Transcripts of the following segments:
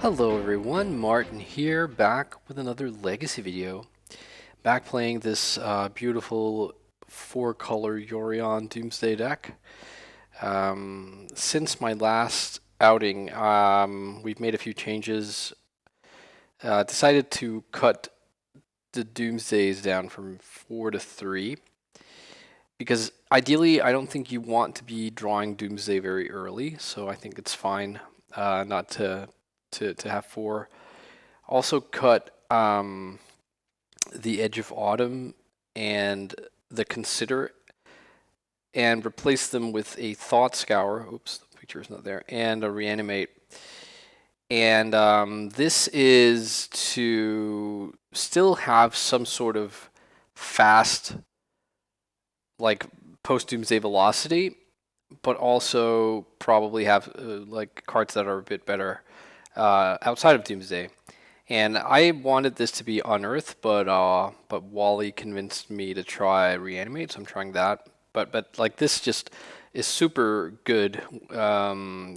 Hello everyone, Martin here, back with another Legacy video. Back playing this beautiful 4-color Yorion Doomsday deck. Since my last outing, we've made a few changes. Decided to cut the Doomsdays down from 4 to 3. Because ideally, I don't think you want to be drawing Doomsday very early, so I think it's fine not to have 4. Also cut the Edge of Autumn and the Consider and replace them with a Thought Scour. Oops, the picture is not there. And a Reanimate. And this is to still have some sort of fast, like, post-Doomsday velocity, but also probably have like cards that are a bit better outside of Doomsday. And I wanted this to be Unearth, but Wally convinced me to try Reanimate, so I'm trying that. But like this just is super good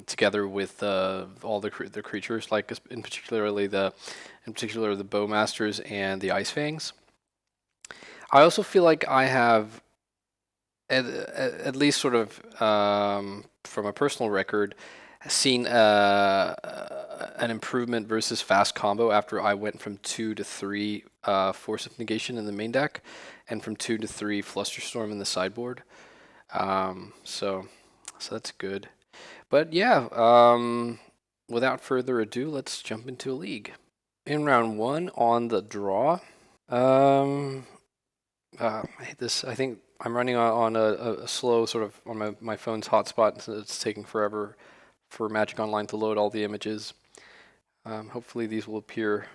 together with all the creatures, like in particular the Bowmasters and the Ice Fangs. I also feel like I have at least sort of from a personal record seen an improvement versus fast combo after I went from 2 to 3 Force of Negation in the main deck, and from 2 to 3 Flusterstorm in the sideboard. So that's good. But yeah, without further ado, let's jump into a league. In round 1 on the draw, I think I'm running on a slow sort of on my phone's hotspot, so it's taking forever for Magic Online to load all the images. Hopefully these will appear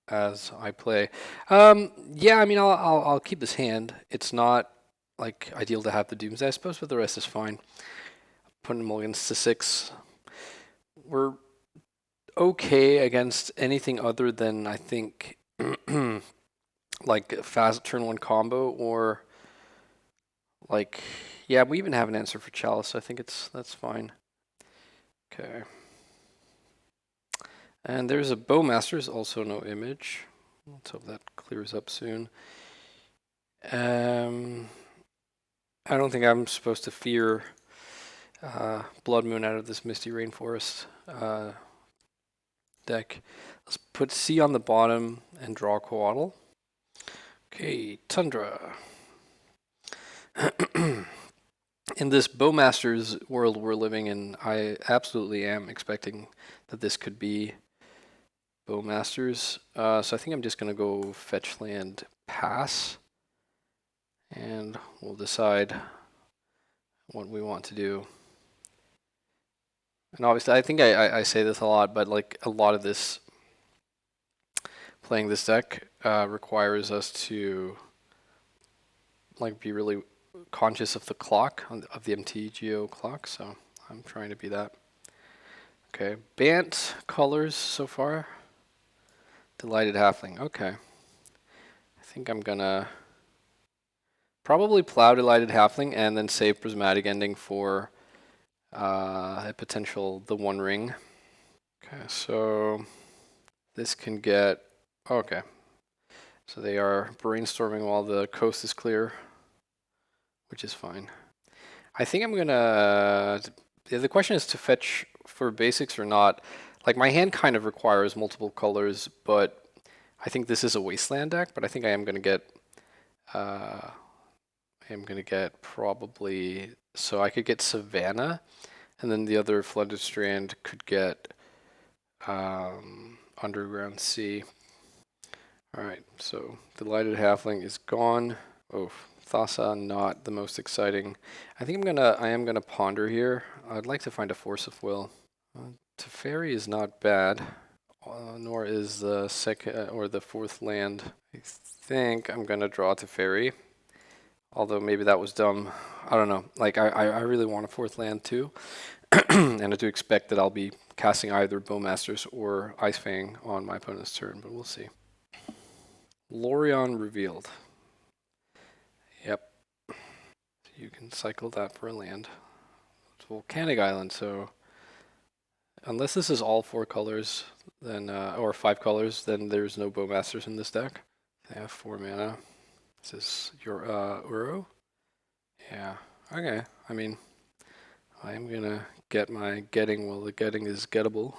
as I play. Yeah, I mean I'll keep this hand. It's not like ideal to have the Doomsday, I suppose, but the rest is fine. Putting mulligans to 6. We're okay against anything other than, I think, like fast turn 1 combo, or like, yeah, we even have an answer for Chalice, so I think that's fine. Okay. And there's a Bowmasters, also no image. Let's hope that clears up soon. I don't think I'm supposed to fear Blood Moon out of this Misty Rainforest deck. Let's put C on the bottom and draw Coatl. Okay, Tundra. In this Bowmasters world we're living in, I absolutely am expecting that this could be Bowmasters. So I think I'm just going to go fetch land, pass, and we'll decide what we want to do. And obviously, I think I say this a lot, but like a lot of this, playing this deck requires us to like be really conscious of the clock, of the MTGO clock, so I'm trying to be that. Okay, Bant colors so far. Delighted Halfling, okay. I think I'm gonna probably plow Delighted Halfling and then save Prismatic Ending for a potential the One Ring. Okay, so this can get, okay. So they are brainstorming while the coast is clear, which is fine. I think I'm gonna, the question is to fetch for basics or not. Like my hand kind of requires multiple colors, but I think this is a wasteland deck, but I think I am gonna get, probably, so I could get Savannah, and then the other Flooded Strand could get Underground Sea. Alright, so Delighted Halfling is gone. Oh, Thassa, not the most exciting. I think I am gonna ponder here. I'd like to find a Force of Will. Teferi is not bad, nor is the second or the 4th land. I think I'm gonna draw Teferi, although maybe that was dumb. I don't know. Like I really want a 4th land too, and I do expect that I'll be casting either Bowmasters or Ice Fang on my opponent's turn, but we'll see. Lorion revealed. Yep. You can cycle that for a land. It's Volcanic Island, so Unless this is all 4 colors, then or 5 colors, then there's no Bowmasters in this deck. They have 4 mana. Is this your Uro? Yeah. Okay. I mean, I am gonna get my getting while the getting is gettable.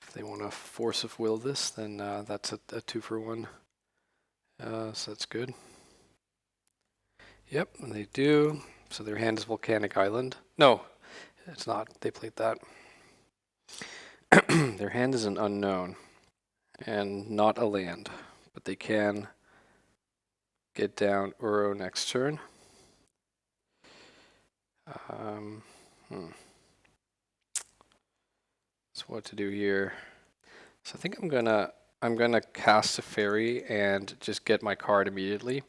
If they want to force of will this, then that's a 2-for-1. So that's good. Yep, and they do. So their hand is Volcanic Island. No, it's not. They played that. Their hand is an unknown and not a land, but they can get down Uro next turn. So what to do here? So I think I'm gonna cast a fairy and just get my card immediately.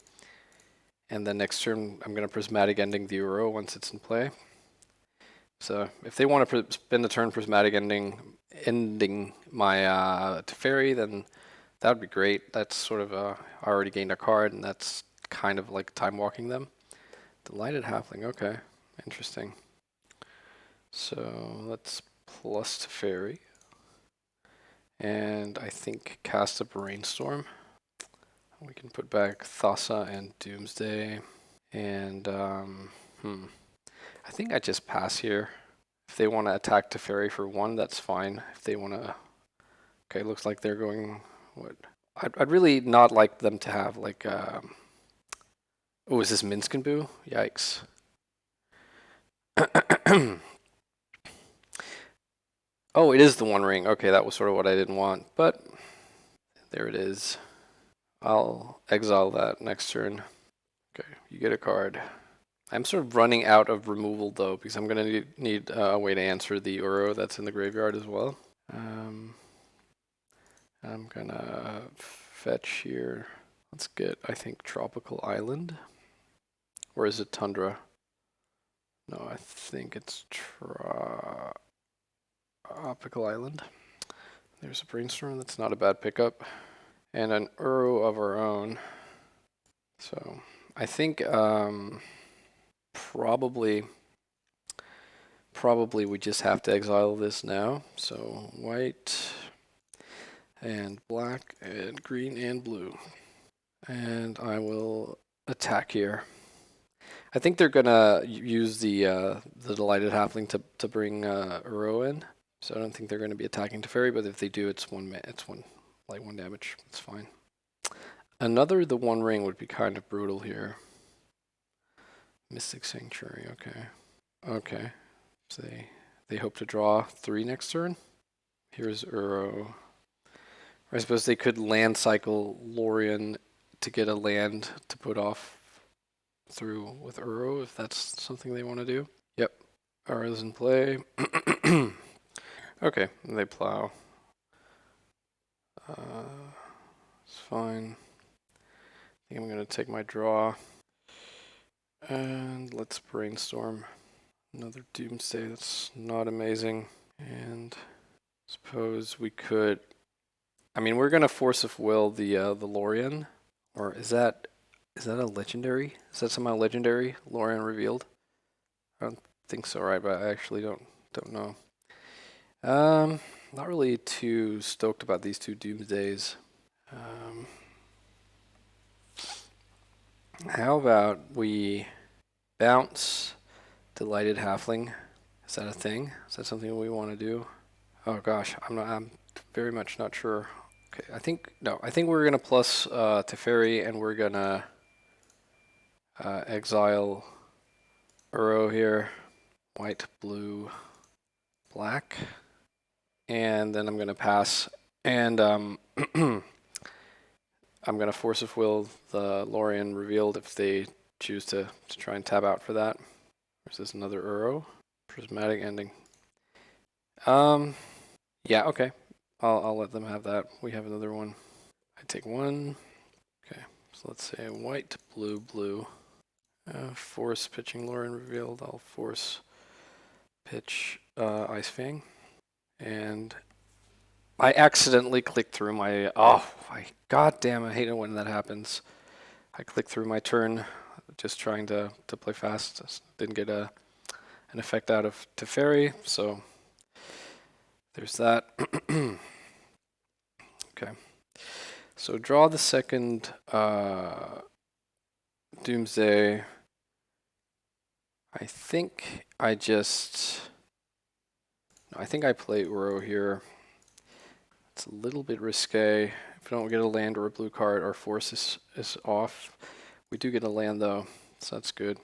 And then next turn I'm gonna Prismatic Ending the Uro once it's in play. So if they want to spend the turn Prismatic ending my Teferi, then that would be great. That's sort of I already gained a card, and that's kind of like time walking them. Delighted Halfling, okay, interesting. So let's plus Teferi, and I think cast a Brainstorm. We can put back Thassa and Doomsday, and I think I just pass here. If they want to attack Teferi for 1, that's fine. If they want to... Okay, looks like they're going... What? I'd really not like them to have, like... Oh, is this Minsk and Boo? Yikes. Oh, it is the One Ring. Okay, that was sort of what I didn't want, but... There it is. I'll exile that next turn. Okay, you get a card. I'm sort of running out of removal though, because I'm gonna need a way to answer the Uro that's in the graveyard as well. I'm gonna fetch here. Let's get, I think, Tropical Island. Or is it Tundra? No, I think it's Tropical Island. There's a Brainstorm, that's not a bad pickup. And an Uro of our own. So, I think probably we just have to exile this now. So white and black and green and blue. And I will attack here. I think they're gonna use the Delighted Halfling to bring Uro in. So I don't think they're gonna be attacking Teferi, but if they do, it's one damage. It's fine. The One Ring would be kind of brutal here. Mystic Sanctuary, okay. Okay. So they hope to draw 3 next turn. Here's Uro. I suppose they could land cycle Lorien to get a land to put off through with Uro if that's something they want to do. Yep. Uro's in play. Okay, they plow. It's fine. I think I'm going to take my draw. And let's Brainstorm. Another Doomsday, that's not amazing. And suppose we could... I mean, we're going to Force of Will the Lorien. Or is that a legendary? Is that somehow legendary? Lorien revealed? I don't think so, right? But I actually don't know. Not really too stoked about these 2 Doomsdays. How about we bounce Delighted Halfling? Is that a thing? Is that something we want to do? Oh gosh, I'm very much not sure. Okay, I think we're gonna plus Teferi, and we're gonna exile Uro here. White, blue, black. And then I'm gonna pass, and I'm gonna Force of Will the Lorien revealed if they choose to try and tab out for that. There's this another Uro. Prismatic Ending. Yeah, okay. I'll let them have that. We have another one. I take 1. Okay, so let's say white, blue, blue. Force pitching Lorien revealed. I'll force pitch Ice Fang. And I accidentally clicked through my... Oh, god damn, I hate it when that happens. I clicked through my turn, just trying to play fast. Didn't get an effect out of Teferi, so There's that. Okay. So draw the second Doomsday. I think I play Uro here. It's a little bit risque. If I don't get a land or a blue card, our force is off. We do get a land though, so that's good.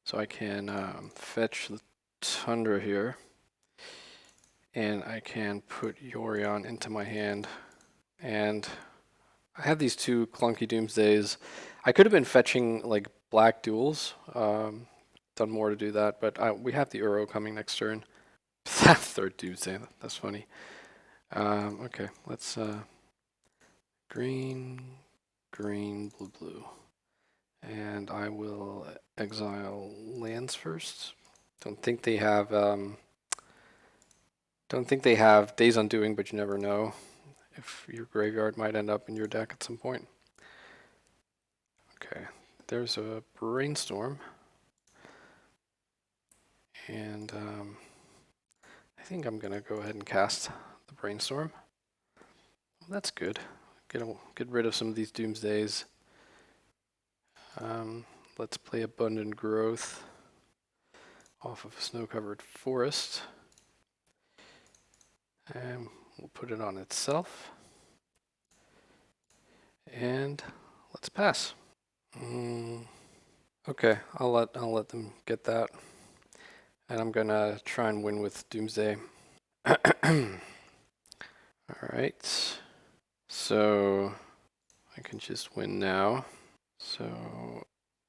So I can fetch the Tundra here, and I can put Yorion into my hand. And I have these two clunky Doomsdays. I could have been fetching like black duels, done more to do that, but we have the Uro coming next turn. Third Doomsday, that's funny. Okay, let's green, green, blue, blue. And I will exile lands first. Don't think they have Days Undoing, but you never know if your graveyard might end up in your deck at some point. Okay, there's a Brainstorm. And I think I'm gonna go ahead and cast the Brainstorm. Well, that's good. Get rid of some of these Doomsdays. Let's play Abundant Growth off of Snow-Covered Forest. And we'll put it on itself. And let's pass. Okay, I'll let them get that. And I'm gonna try and win with Doomsday. Alright. So I can just win now. So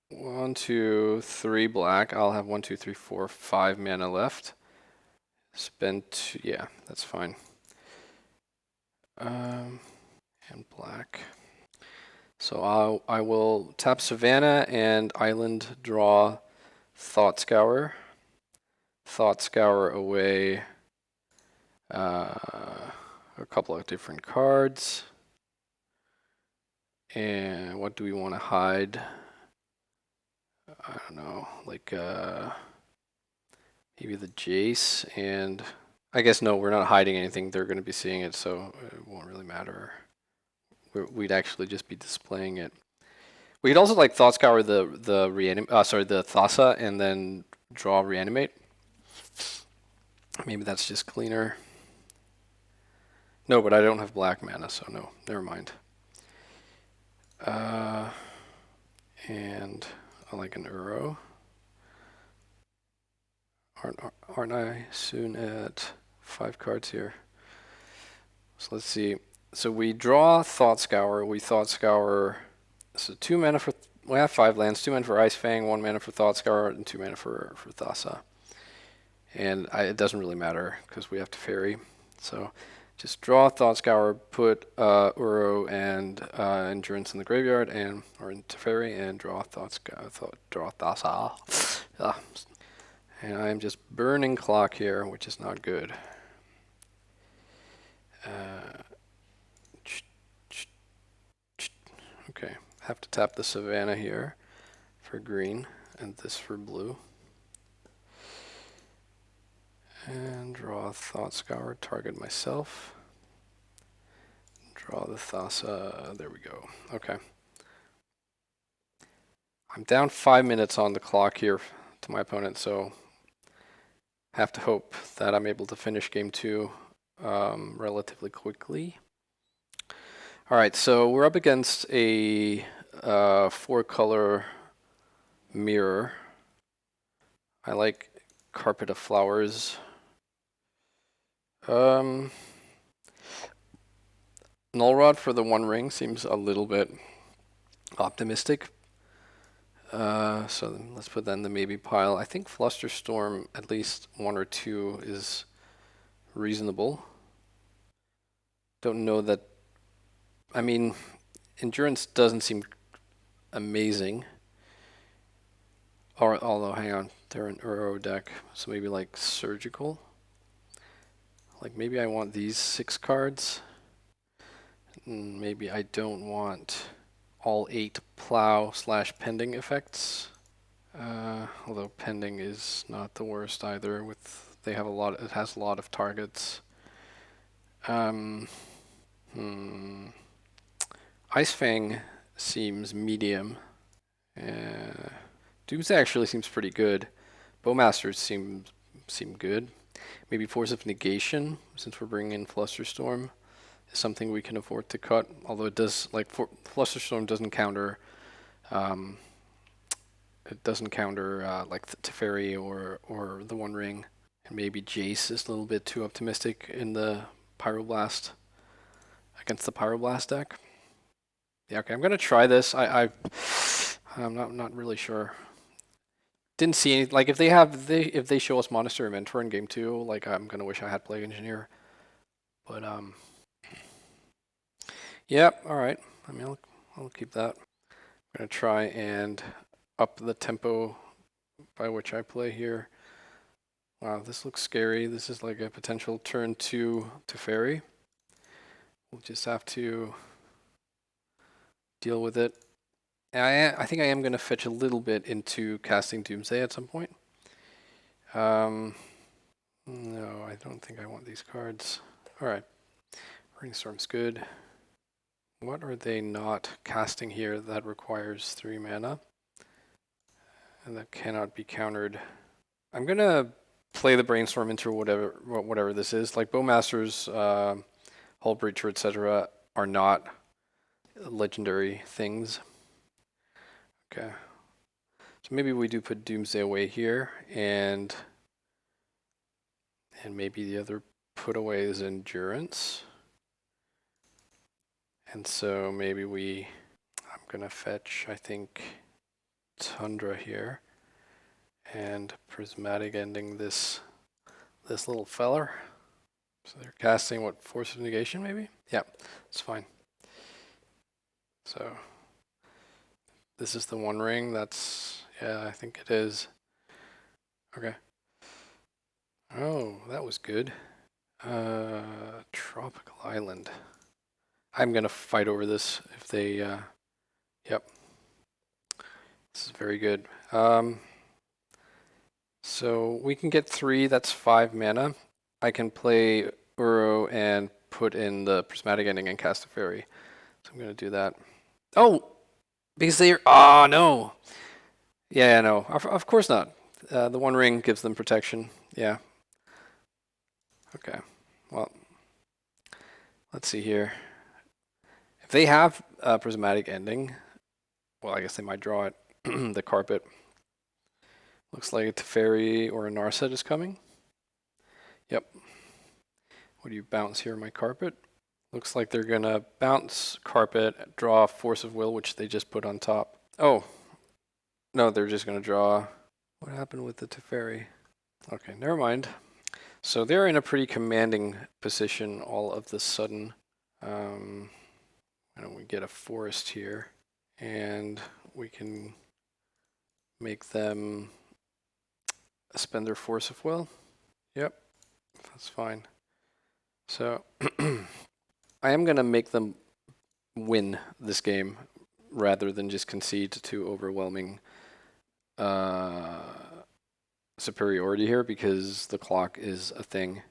1, 2, 3 black. I'll have 1, 2, 3, 4, 5 mana left. Spend 2, yeah, that's fine. And black. So I will tap Savannah and Island, draw Thought Scour. Thought Scour away a couple of different cards. And what do we want to hide? I don't know, like maybe the Jace, and I guess no, we're not hiding anything. They're going to be seeing it, so it won't really matter. We'd actually just be displaying it. We could also like Thought Scour the Thassa, and then draw Reanimate. Maybe that's just cleaner. No, but I don't have black mana, so no, never mind. And I like an Uro. Aren't I soon at 5 cards here? So let's see. So we draw Thought Scour. We Thought Scour. So 2 mana for. We have 5 lands. 2 mana for Ice Fang. 1 mana for Thought Scour, and 2 mana for Thassa. And it doesn't really matter because we have to fairy. So just draw Thought Scour, put Uro and Endurance in the graveyard, or into fairy, and draw draw Thassa. And I am just burning clock here, which is not good. Okay, have to tap the Savannah here for green, and this for blue. And draw Thought Scour, target myself. Draw the Thassa, there we go. Okay. I'm down 5 minutes on the clock here to my opponent, so have to hope that I'm able to finish game 2 relatively quickly. All right, so we're up against a 4-color mirror. I like Carpet of Flowers. Null Rod for the 1 ring seems a little bit optimistic. So let's put that in the maybe pile. I think Flusterstorm, at least 1 or 2, is reasonable. Don't know that. I mean, Endurance doesn't seem amazing. Although, hang on, they're an Uro deck, so maybe like Surgical. Like maybe I want these 6 cards. Maybe I don't want all 8 plow/pending effects. Although pending is not the worst either. It has a lot of targets. Um, Ice Fang seems medium. Doomsday actually seems pretty good. Bowmasters seem good. Maybe Force of Negation, since we're bringing in Flusterstorm, is something we can afford to cut. Although it does, like, Flusterstorm doesn't counter, um, it doesn't counter like the Teferi or the One Ring. And maybe Jace is a little bit too optimistic in the Pyroblast against the Pyroblast deck. Yeah, okay, I'm gonna try this. I'm not really sure. Didn't see any, like, if they show us Monastery Mentor in game 2, like, I'm gonna wish I had Plague Engineer. But yep, all right. I mean, I'll keep that. I'm gonna try and up the tempo by which I play here. Wow, this looks scary. This is like a potential turn 2 to Fairy. We'll just have to deal with it. And I think I am going to fetch a little bit into casting Doomsday at some point. No, I don't think I want these cards. All right, Rainstorm's good. What are they not casting here that requires 3 mana? And that cannot be countered. I'm going to play the Brainstorm into whatever this is. Like Bowmasters, Hull Breacher, etc. are not legendary things. Okay. So maybe we do put Doomsday away here, and maybe the other put away is Endurance. And so maybe I'm gonna fetch, I think, Tundra here, and Prismatic Ending this little feller. So they're casting what, Force of Negation maybe? Yeah, it's fine. So this is the One Ring. That's, yeah, I think it is. Okay. Oh, that was good. Tropical Island. I'm gonna fight over this if they, yep. This is very good. So we can get 3, that's 5 mana. I can play Uro and put in the Prismatic Ending and cast a Fairy. So I'm gonna do that. Oh! Because they're, oh no! Yeah, no, of course not. The One Ring gives them protection, yeah. Okay, well, let's see here. If they have Prismatic Ending, well, I guess they might draw it. The Carpet. Looks like a Teferi or a Narset is coming. Yep. What do you bounce here, my Carpet? Looks like they're gonna bounce Carpet, draw Force of Will, which they just put on top. Oh. No, they're just gonna draw. What happened with the Teferi? Okay, never mind. So they're in a pretty commanding position all of the sudden. And we get a forest here, and we can make them spend their Force of Will. Yep, that's fine. So I am going to make them win this game rather than just concede to overwhelming superiority here, because the clock is a thing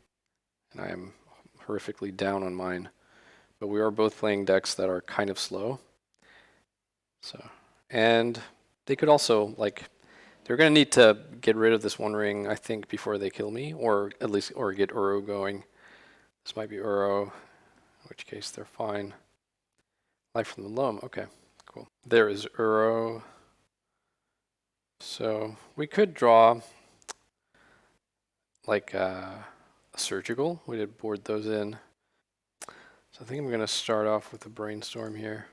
and I am horrifically down on mine. But we are both playing decks that are kind of slow. So, and they could also, like, they're going to need to get rid of this One Ring, I think, before they kill me, or at least, or get Uro going. This might be Uro, in which case they're fine. Life from the Loam, okay, cool. There is Uro. So we could draw like a Surgical. We did board those in. So I think I'm going to start off with a Brainstorm here.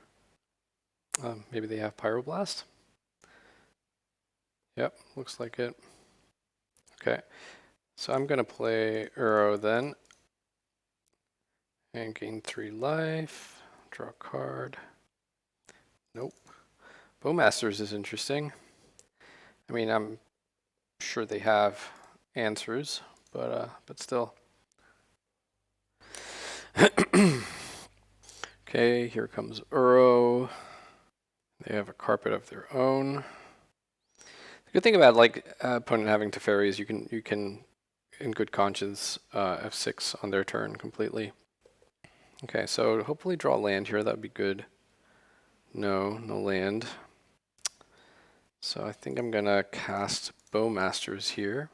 Maybe they have Pyroblast. Yep, looks like it. Okay, so I'm going to play Uro then. And gain 3 life. Draw a card. Nope. Bowmasters is interesting. I mean, I'm sure they have answers, but still. Okay, here comes Uro. They have a Carpet of their own. The good thing about, like, opponent having Teferi is you can in good conscience F6 on their turn completely. Okay, so hopefully draw land here. That would be good. No, no land. So I think I'm gonna cast Bowmasters here.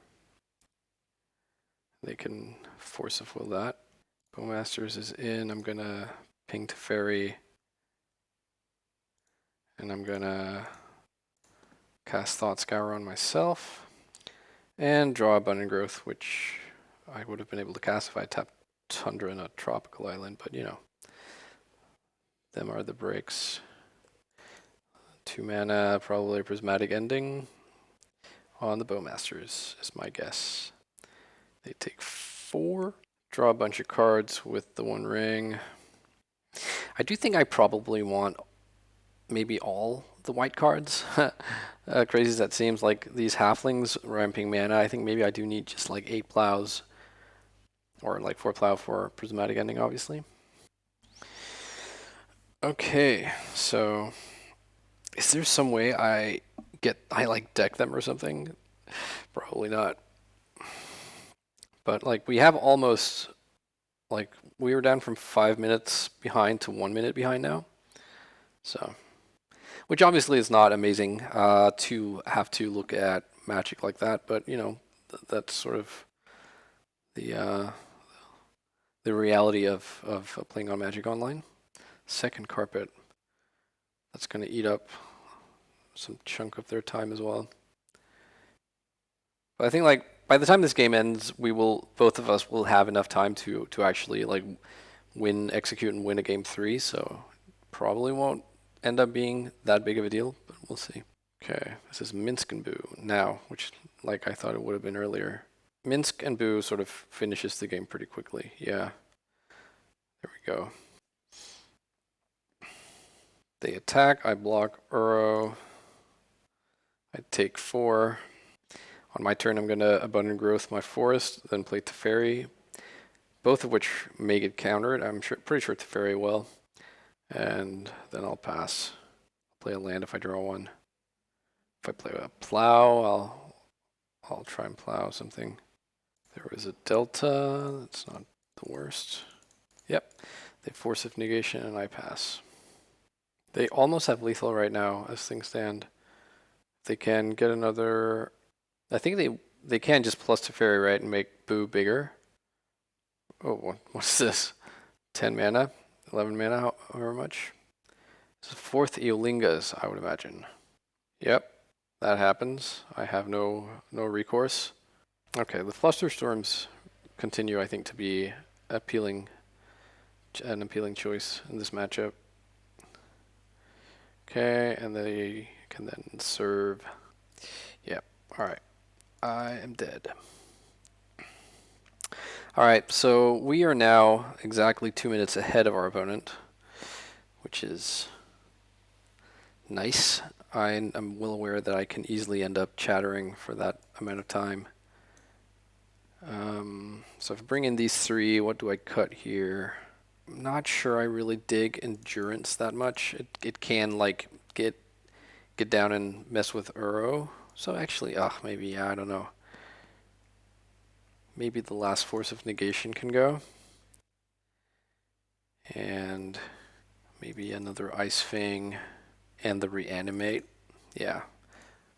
They can force of will that. Bowmasters is in. I'm gonna ping Teferi, and I'm gonna cast Thought Scour on myself, and draw Abundant Growth, which I would have been able to cast if I tapped Tundra in a tropical island, but you know, them are the breaks. 2 mana, probably a Prismatic Ending on the Bowmasters is my guess. They take 4. Draw a bunch of cards with the 1 ring. I do think I probably want maybe all the white cards. Crazy as that seems, like these halflings ramping mana, I think maybe I do need just like 8 plows. Or like 4 plow for Prismatic Ending, obviously. Okay, so is there some way I like deck them or something? Probably not. But like we have almost, like we were down from 5 minutes behind to 1 minute behind now. So, which obviously is not amazing to have to look at Magic like that, but you know, that's sort of the reality of playing on Magic Online. Second carpet. That's going to eat up some chunk of their time as well. But I think like by the time this game ends, both of us will have enough time to actually like execute and win a game 3. So probably won't end up being that big of a deal, but we'll see. Okay, this is Minsk and Boo now, which like I thought it would have been earlier. Minsk and Boo sort of finishes the game pretty quickly. Yeah, there we go. They attack, I block Uro. I take 4. On my turn, I'm going to Abundant Growth my Forest, then play Teferi, both of which may get countered. I'm pretty sure Teferi will. And then I'll pass. I'll play a land if I draw one. If I play a plow, I'll try and plow something. There was a delta. That's not the worst. Yep. They force of negation, and I pass. They almost have lethal right now, as things stand. They can get another. I think they can just plus Teferi, right, and make Boo bigger. Oh, what's this? 10 mana? 11 mana, however much? This is 4th Eolingas, I would imagine. Yep, that happens. I have no recourse. Okay, the Flusterstorms continue, I think, to be an appealing choice in this matchup. Okay, and they can then serve. Yep, alright. I am dead. Alright, so we are now exactly 2 minutes ahead of our opponent, which is nice. I'm well aware that I can easily end up chattering for that amount of time. So if I bring in these 3, what do I cut here? I'm not sure I really dig Endurance that much. It can like get down and mess with Uro. So actually, maybe, yeah, I don't know. Maybe the last Force of Negation can go. And maybe another Ice Fang and the Reanimate. Yeah,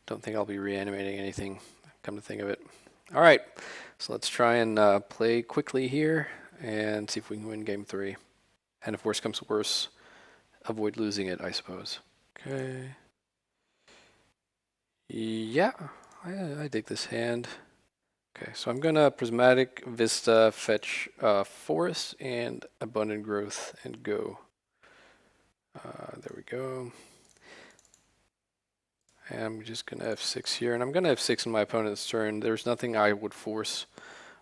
don't think I'll be reanimating anything, come to think of it. All right, so let's try and play quickly here and see if we can win game 3. And if worse comes to worse, avoid losing it, I suppose. Okay. Yeah, I dig this hand. Okay, so I'm gonna Prismatic Vista, fetch Forest and Abundant Growth and go. There we go. And I'm just gonna F6 here, and I'm gonna F6 in my opponent's turn. There's nothing I would force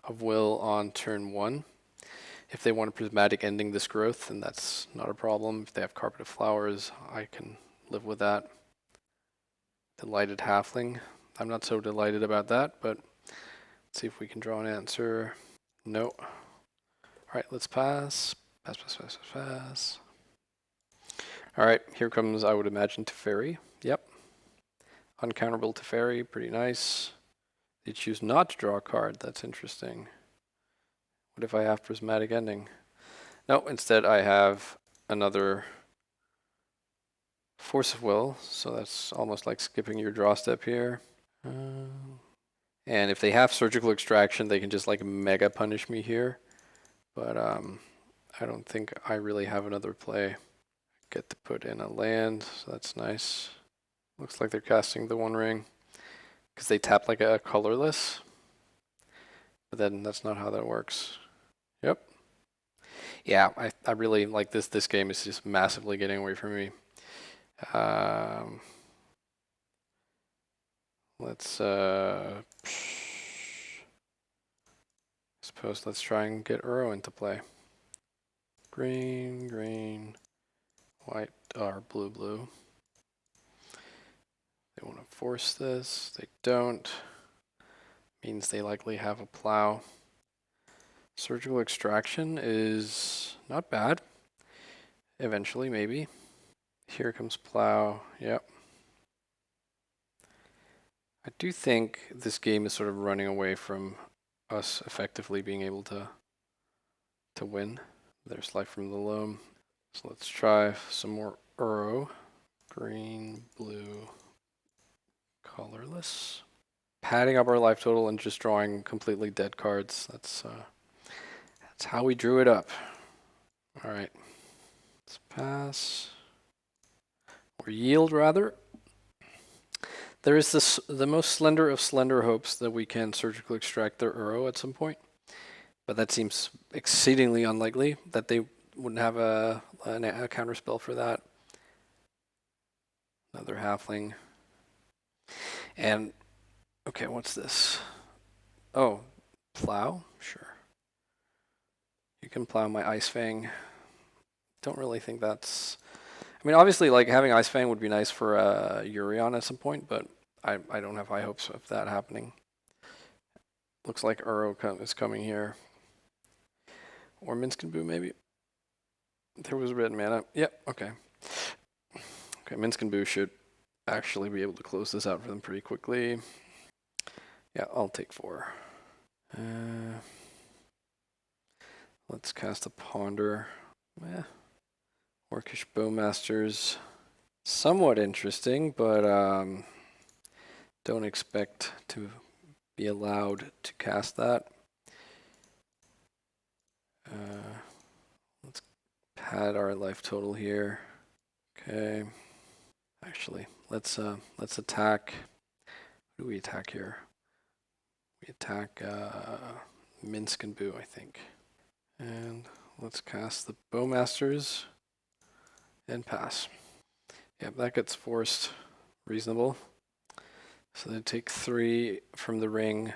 of will on turn 1. If they want a Prismatic Ending this growth, then that's not a problem. If they have Carpet of Flowers, I can live with that. Delighted Halfling. I'm not so delighted about that, but let's see if we can draw an answer. No. Alright, let's pass. Pass. Alright, here comes, I would imagine, Teferi. Yep. Uncounterable Teferi, pretty nice. They choose not to draw a card, that's interesting. What if I have Prismatic Ending? No, instead I have another Force of Will, so that's almost like skipping your draw step here. And if they have Surgical Extraction, they can just like mega punish me here. But I don't think I really have another play. Get to put in a land, so that's nice. Looks like they're casting the One Ring because they tap like a colorless. But then that's not how that works. Yep. Yeah, I really like this. This game is just massively getting away from me. Let's suppose let's try and get Uro into play. Green, green, white, or blue, blue. They want to force this. They don't. Means they likely have a plow. Surgical Extraction is not bad. Eventually, maybe. Here comes plow. Yep. I do think this game is sort of running away from us effectively being able to win. There's Life from the Loam. So let's try some more Uro. Green, blue, colorless. Padding up our life total and just drawing completely dead cards. That's how we drew it up. All right. Let's pass. Or yield, rather. There is the most slender of slender hopes that we can surgically extract their Uro at some point. But that seems exceedingly unlikely that they wouldn't have a counter spell for that. Another halfling. And, okay, what's this? Oh, plow? Sure. You can plow my Ice Fang. Don't really think that's... I mean, obviously, like, having Ice Fang would be nice for Yorion at some point, but I don't have high hopes of that happening. Looks like Uro is coming here. Or Minskin Boo, maybe. There was red mana. Yep, okay. Okay, Minskin Boo should actually be able to close this out for them pretty quickly. Yeah, I'll take 4. Let's cast a Ponder. Orcish Bowmasters. Somewhat interesting, but don't expect to be allowed to cast that. Let's pad our life total here. Okay. Actually, let's attack. Who do we attack here? We attack Minskin Boo, I think. And let's cast the Bowmasters and pass. Yep, that gets forced. Reasonable. So they take 3 from the ring.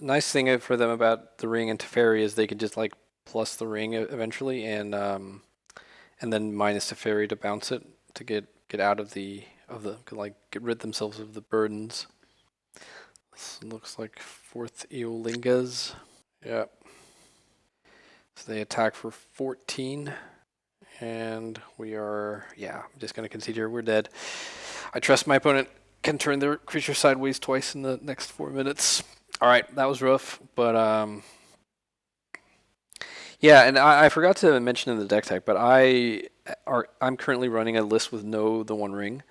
Nice thing for them about the ring and Teferi is they can just like plus the ring eventually, and then minus Teferi to bounce it to get out of the like get rid themselves of the burdens. This looks like 4th Eolingas. Yep. So they attack for 14, and we are I'm just gonna concede here. We're dead. I trust my opponent can turn their creature sideways twice in the next 4 minutes. All right, that was rough, but yeah, and I forgot to mention in the deck type, but I'm currently running a list with the One Ring,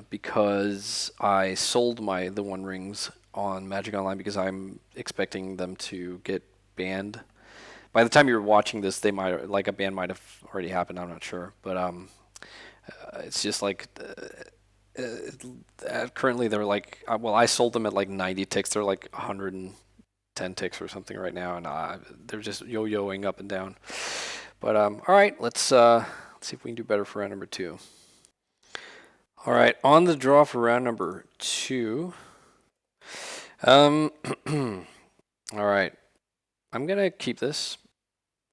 because I sold the One Rings on Magic Online because I'm expecting them to get banned. By the time you're watching this, they might a ban might have already happened. I'm not sure, but it's just like. Currently they're like, I sold them at like 90 ticks. They're like 110 ticks or something right now, and they're just yo-yoing up and down. But all right, let's see if we can do better for round number 2. All right, on the draw for round number 2. All right, I'm gonna keep this.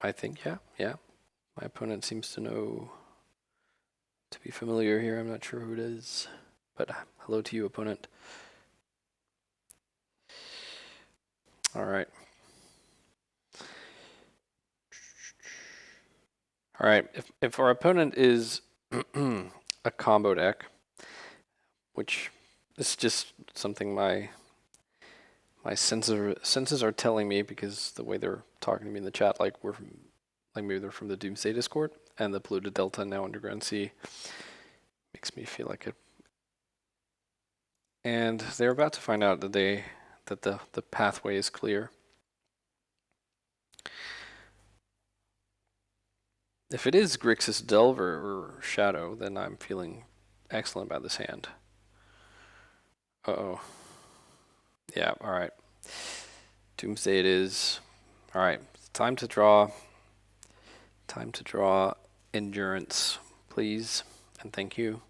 I think, yeah. My opponent seems to be familiar here. I'm not sure who it is, but hello to you, opponent. All right. All right. If our opponent is a combo deck, which is just something my senses are telling me because the way they're talking to me in the chat, like we're Like maybe they're from the Doomsday Discord, and the polluted Delta now Underground Sea makes me feel like it. And they're about to find out that the pathway is clear. If it is Grixis Delver or Shadow, then I'm feeling excellent about this hand. Uh-oh. Yeah, alright. Doomsday it is. Alright, time to draw. Time to draw Endurance, please, and thank you.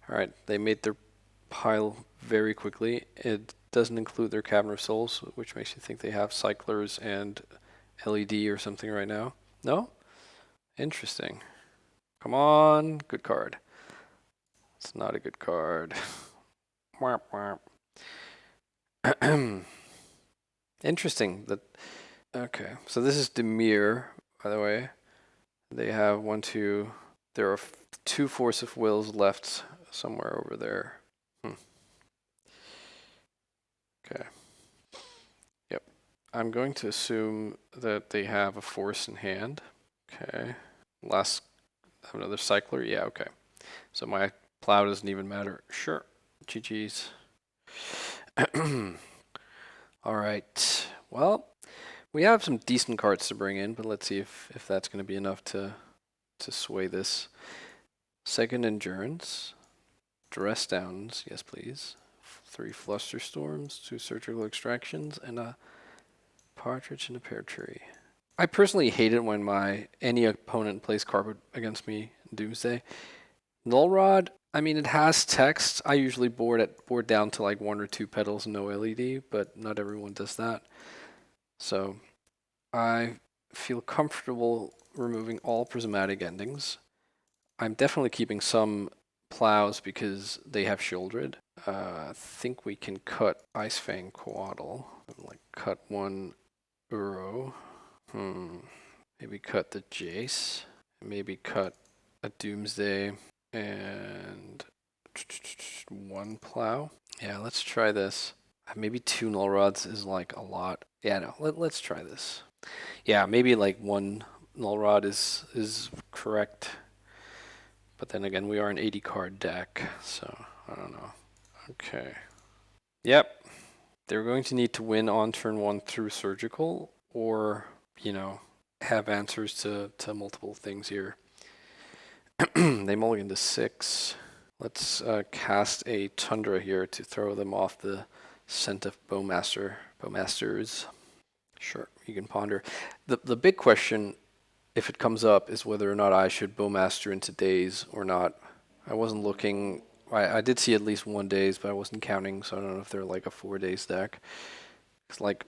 Alright, they made their pile very quickly. It doesn't include their Cavern of Souls, which makes you think they have Cyclers and LED or something right now. No? Interesting. Come on, good card. It's not a good card. Interesting. Okay, so this is Demir, by the way. They have 1, 2. There are 2 Force of Wills left somewhere over there. Okay. Yep. I'm going to assume that they have a Force in hand. Okay. Another Cycler? Yeah, okay. So my plow doesn't even matter. Sure. GG's. Alright. Well, we have some decent cards to bring in, but let's see if that's going to be enough to sway this. Second Endurance. Dress Downs, yes please. 3 Flusterstorms, 2 Surgical Extractions, and a Partridge in a Pear Tree. I personally hate it when any opponent plays Carpet against me in Doomsday. Null Rod, I mean, it has text. I usually board down to like 1 or 2 petals, no LED, but not everyone does that. So I feel comfortable removing all prismatic endings. I'm definitely keeping some plows because they have Shieldred. I think we can cut Icefang Coatl. Like cut 1 Uro. Maybe cut the Jace. Maybe cut a Doomsday and 1 plow. Yeah, let's try this. Maybe 2 Null Rods is like a lot. Yeah, no, let's try this. Yeah, maybe like 1 Null Rod is correct. But then again, we are an 80 card deck, so I don't know. Okay. Yep. They're going to need to win on turn 1 through Surgical, or, have answers to multiple things here. They mulligan to 6. Let's cast a Tundra here to throw them off the scent of Bowmasters. Sure, you can ponder. The big question, if it comes up, is whether or not I should Bowmaster into Daze or not. I wasn't looking. I did see at least 1 Daze, but I wasn't counting, so I don't know if they're like a 4 Daze deck. It's like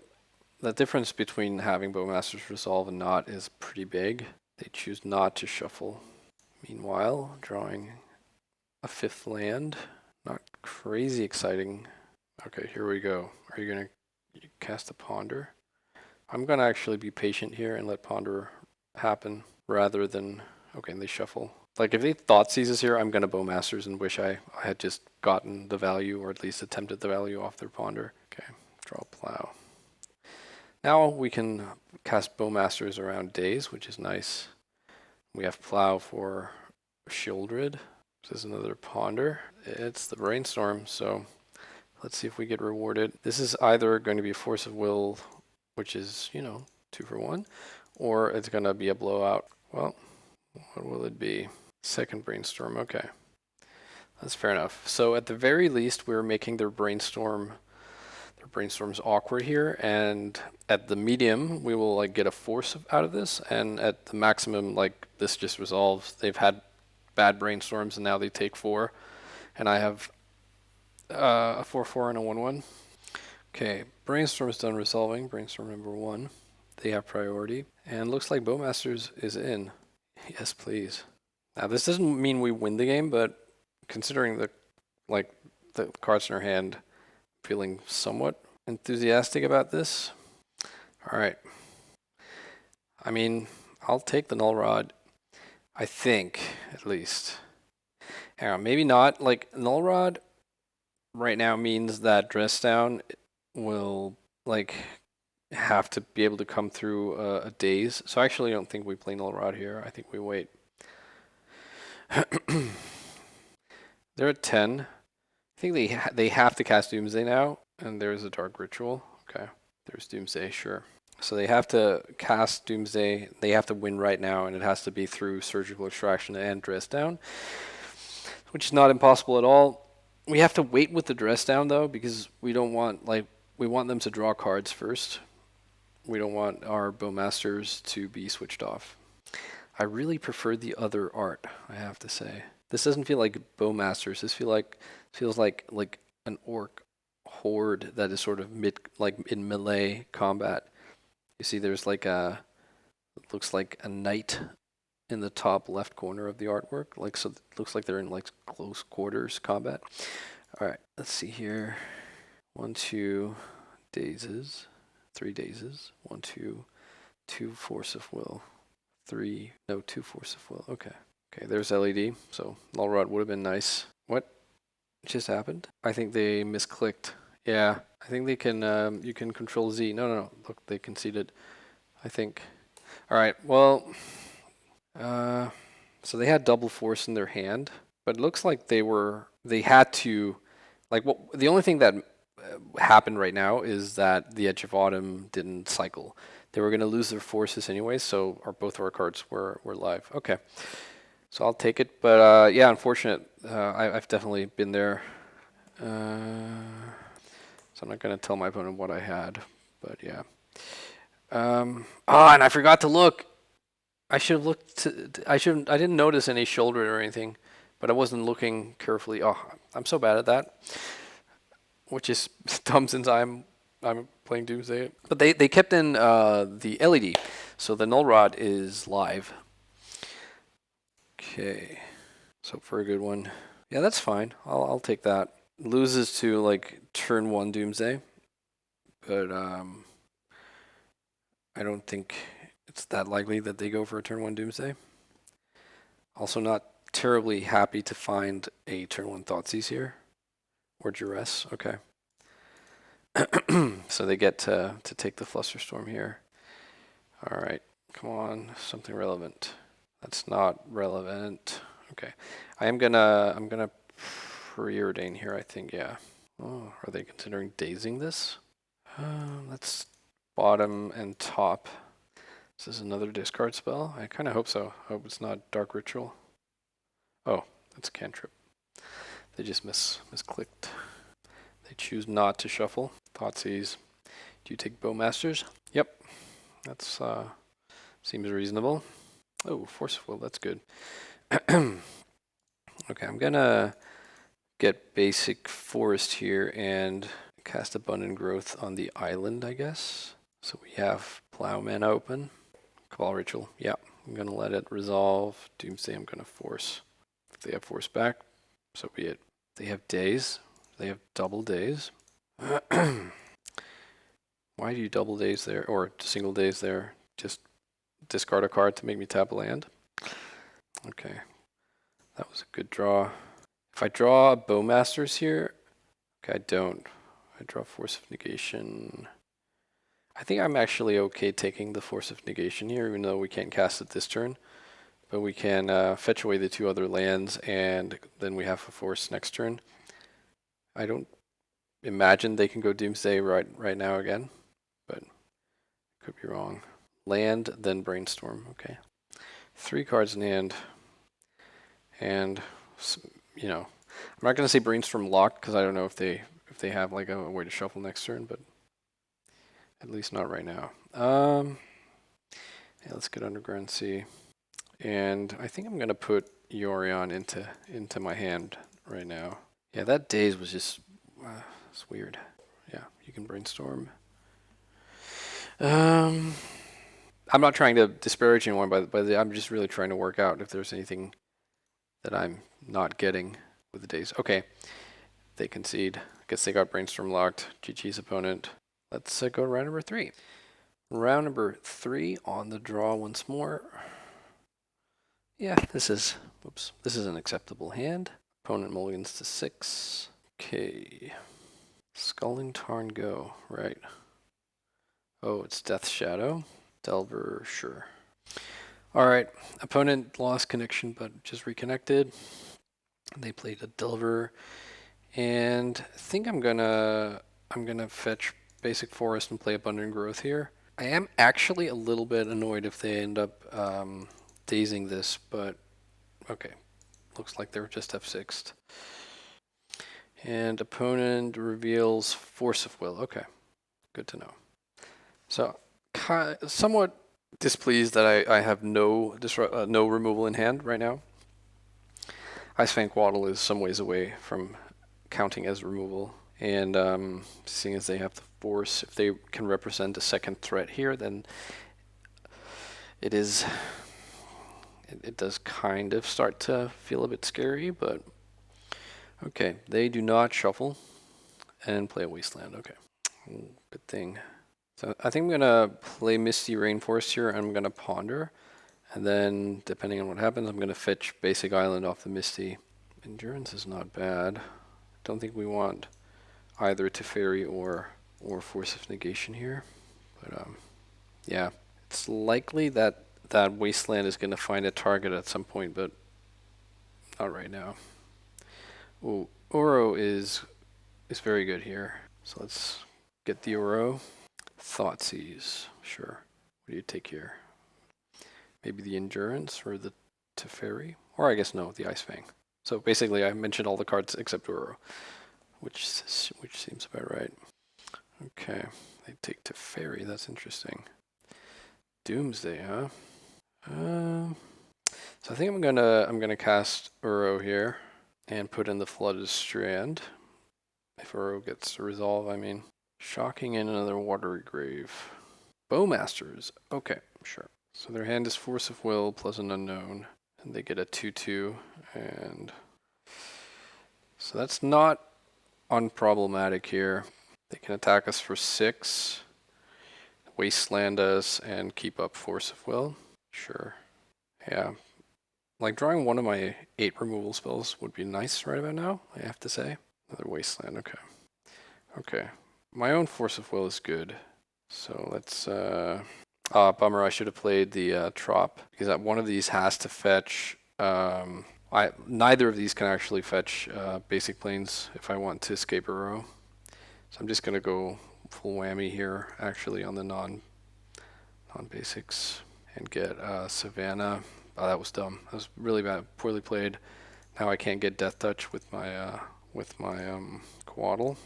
the difference between having Bowmaster's Resolve and not is pretty big. They choose not to shuffle. Meanwhile, drawing a 5th land. Not crazy exciting. Okay, here we go. Are you going to cast a Ponder? I'm going to actually be patient here and let Ponder happen rather than... Okay, and they shuffle. Like, if they Thoughtseizes here, I'm going to Bowmasters and wish I had just gotten the value, or at least attempted the value off their Ponder. Okay, draw Plow. Now we can cast Bowmasters around Daze, which is nice. We have Plow for Shieldred. This is another Ponder. It's the Brainstorm, so let's see if we get rewarded. This is either going to be a Force of Will, which is, 2 for 1, or it's going to be a blowout. Well, what will it be? Second Brainstorm, okay. That's fair enough. So at the very least, we're making their Brainstorms awkward here, and at the medium, we will get a Force out of this, and at the maximum, this just resolves. They've had bad Brainstorms, and now they take 4, and I have a 4/4 and a 1/1. Okay, Brainstorm is done resolving. Brainstorm number 1. They have priority, and looks like Bowmasters is in. Yes, please. Now this doesn't mean we win the game, but considering the cards in our hand, feeling somewhat enthusiastic about this. All right. I mean, I'll take the Null Rod. I think, at least. Hang on, maybe not. Null Rod right now means that Dress Down will have to be able to come through a daze. So I actually don't think we play Null Rod here. I think we wait. They're at 10. I think they have to cast Doomsday now, and there's a Dark Ritual. Okay, there's Doomsday, sure. So they have to cast Doomsday. They have to win right now, and it has to be through Surgical Extraction and Dress Down, which is not impossible at all. We have to wait with the Dress Down though, because we don't want we want them to draw cards first. We don't want our Bowmasters to be switched off. I really prefer the other art, I have to say. This doesn't feel like Bowmasters. This feels like an orc horde that is sort of in melee combat. You see, there's it looks like a knight in the top left corner of the artwork. So it looks like they're in close quarters combat. All right, let's see here. 1, 2 dazes, 3 dazes. 1, 2, 2 force of will. 2 force of will. Okay. Okay, there's LED. So Null Rod would have been nice. What just happened? I think they misclicked. Yeah, I think they can. You can control Z. No. Look, they conceded. I think. All right. Well. So they had double force in their hand, but it looks like they had to. The only thing that happened right now is that the Edge of Autumn didn't cycle. They were going to lose their forces anyway, so both of our cards were live. Okay, so I'll take it. But yeah, unfortunate. I've definitely been there. So I'm not going to tell my opponent what I had, but yeah. And I forgot to look. I should have looked. I didn't notice any shoulder or anything, but I wasn't looking carefully. Oh, I'm so bad at that. Which is dumb since I'm playing Doomsday. But they kept in the LED, so the Null Rod is live. Okay, so for a good one. Yeah, that's fine. I'll take that. Loses to turn 1 Doomsday, but I don't think it's that likely that they go for a turn 1 Doomsday. Also not terribly happy to find a turn 1 Thoughtseize here. Or Duress, okay. So they get to take the Flusterstorm here. All right, come on, something relevant. That's not relevant. Okay, I'm gonna preordain here. I think, yeah. Oh, are they considering dazing this? Let's bottom and top. Is this another discard spell? I kind of hope so. Hope it's not Dark Ritual. Oh, that's a cantrip. They just misclicked. They choose not to shuffle. Thoughtseize. Do you take Bowmasters? Yep. That's seems reasonable. Oh, Force of Will, that's good. Okay, I'm gonna get basic Forest here and cast Abundant Growth on the island, I guess. So we have Plowman open. Cabal Ritual, yeah. I'm gonna let it resolve. Doomsday, I'm gonna force. If they have Force back, so be it. They have days. They have double days. Why do you double days there, or single days there? Just discard a card to make me tap a land? Okay, that was a good draw. If I draw Bowmasters here, okay, I don't. I draw Force of Negation. I think I'm actually okay taking the Force of Negation here, even though we can't cast it this turn. But we can fetch away the 2 other lands, and then we have a Force next turn. I don't imagine they can go Doomsday right now again, but could be wrong. Land, then Brainstorm. Okay, 3 cards in hand, and I'm not gonna say Brainstorm locked because I don't know if they have a way to shuffle next turn, but at least not right now. Yeah, let's get Underground Sea, and I think I'm gonna put Yorion into my hand right now. Yeah, that daze was just it's weird. Yeah, you can Brainstorm. I'm not trying to disparage anyone, but I'm just really trying to work out if there's anything that I'm not getting with the days. Okay, they concede. Guess they got Brainstorm locked. GG's opponent. Let's go to round number 3. Round number 3 on the draw once more. Yeah, this is an acceptable hand. Opponent mulligans to 6. Okay. Skulling Tarn go, right. Oh, it's Death Shadow. Delver, sure. Alright, opponent lost connection but just reconnected. They played a Delver, and I think I'm gonna fetch Basic Forest and play Abundant Growth here. I am actually a little bit annoyed if they end up dazing this, but okay. Looks like they're just F6'd. And opponent reveals Force of Will. Okay, good to know. So, somewhat displeased that I have no removal in hand right now. Icefang Waddle is some ways away from counting as removal, and seeing as they have the force, if they can represent a second threat here, then it does kind of start to feel a bit scary. But okay, they do not shuffle and play a Wasteland. Okay, good thing. So I think I'm gonna play Misty Rainforest here. I'm gonna ponder, and then depending on what happens, I'm gonna fetch Basic Island off the Misty. Endurance is not bad. Don't think we want either Teferi or Force of Negation here, but yeah, it's likely that Wasteland is gonna find a target at some point, but not right now. Ooh, Oro is very good here. So let's get the Oro. Thoughtseize, sure. What do you take here? Maybe the Endurance or the Teferi? Or I guess no, the Icefang. So basically I mentioned all the cards except Oro, which seems about right. Okay, they take Teferi, that's interesting. Doomsday, huh? So I think I'm gonna cast Uro here and put in the Flooded Strand. If Uro gets to resolve, I mean. Shocking in another Watery Grave. Bowmasters. Okay, sure. So their hand is Force of Will plus an unknown, and they get a 2/2, and so that's not unproblematic here. They can attack us for 6, Wasteland us, and keep up Force of Will. Sure. Yeah. Like drawing one of my 8 removal spells would be nice right about now, I have to say. Another Wasteland, okay. Okay. My own Force of Will is good. So let's bummer, I should have played the Trop, because one of these has to fetch neither of these can actually fetch basic planes if I want to escape a row. So I'm just gonna go full whammy here actually on the non-basics and get Savannah. Oh, that was dumb. That was really bad, poorly played. Now I can't get Death Touch with my Quaddle.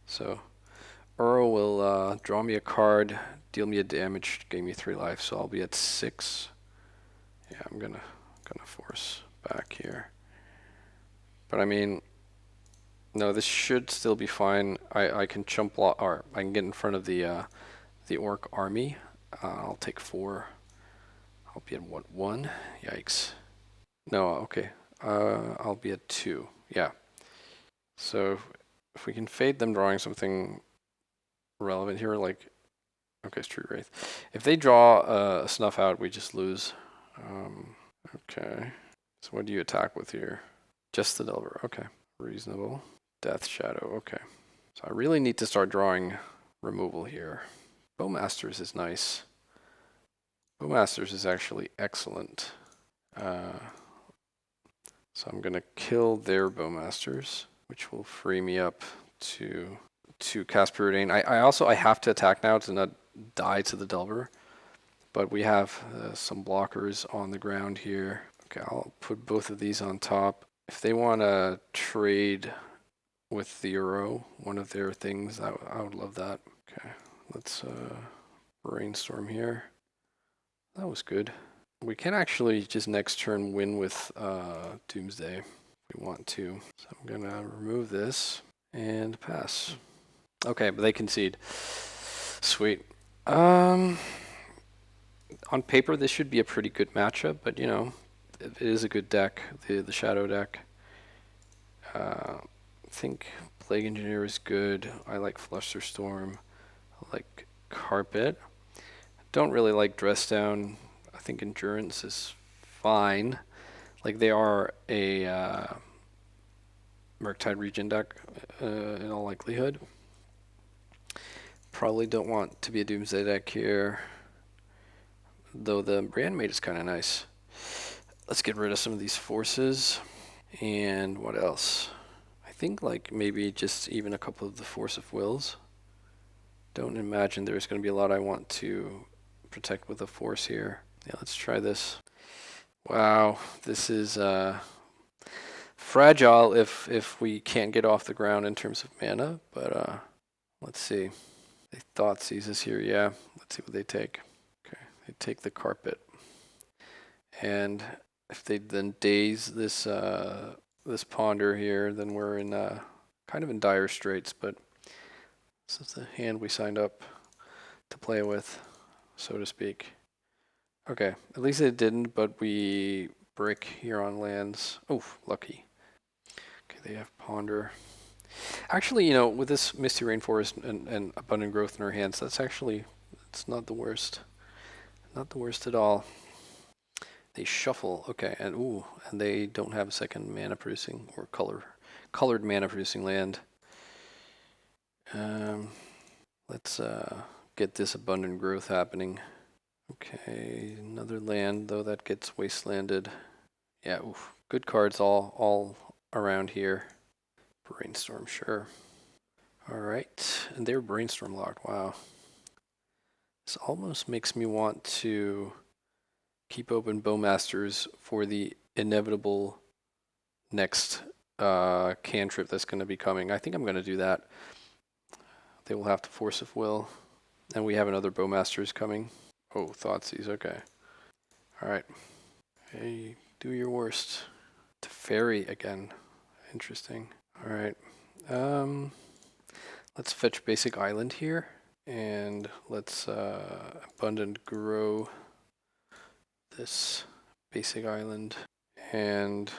So Uro will draw me a card, deal me a damage, gain me 3 life, so I'll be at 6. Yeah, I'm gonna force back here. But I mean, no, this should still be fine. I can chump block, or I can get in front of the Orc army. I'll take 4. I'll be at what, 1? Yikes. No, okay. I'll be at 2. Yeah. So if we can fade them drawing something relevant here, like, okay, Street Wraith. If they draw a Snuff Out, we just lose. Okay. So what do you attack with here? Just the Delver. Okay. Reasonable. Death Shadow. Okay. So I really need to start drawing removal here. Bowmasters is nice. Bowmasters is actually excellent. So I'm going to kill their Bowmasters, which will free me up to cast Preordain. I have to attack now to not die to the Delver, but we have some blockers on the ground here. Okay, I'll put both of these on top. If they want to trade with the Uro, one of their things, I would love that. Okay, let's brainstorm here. That was good. We can actually just next turn win with Doomsday if we want to. So I'm gonna remove this and pass. Okay, but they concede. Sweet. On paper, this should be a pretty good matchup, but you know, it is a good deck, the Shadow deck. I think Plague Engineer is good. I like Flusterstorm. I like Carpet. Don't really like Dress Down. I think Endurance is fine. Like they are a Murktide Regen deck in all likelihood. Probably don't want to be a Doomsday deck here, though the Reanimate is kind of nice. Let's get rid of some of these forces. And what else? I think like maybe just even a couple of the Force of Wills. Don't imagine there's going to be a lot I want to protect with a force here. Yeah, let's try this. Wow, this is fragile if we can't get off the ground in terms of mana, but let's see. They Thoughtseize is here, yeah. Let's see what they take. Okay, they take the carpet. And if they then daze this this ponder here, then we're in kind of in dire straits, but this is the hand we signed up to play with, so to speak. Okay, at least it didn't, but we break here on lands. Oh, lucky. Okay, they have ponder. Actually, you know, with this Misty Rainforest and Abundant Growth in our hands, that's actually, it's not the worst. Not the worst at all. They shuffle, okay, and ooh, and they don't have a second mana producing or colored mana producing land. Let's get this Abundant Growth happening. Okay, another land though that gets wastelanded. Yeah, oof, good cards all around here. Brainstorm, sure. All right, and they're Brainstorm locked. Wow, this almost makes me want to keep open Bowmasters for the inevitable next cantrip that's going to be coming. I think I'm going to do that. They will have to Force of Will, and we have another Bowmasters coming. Oh, Thoughtseize, okay. All right. Hey, do your worst. Teferi again. Interesting. All right. Let's fetch basic island here, and let's abundant grow this basic island, and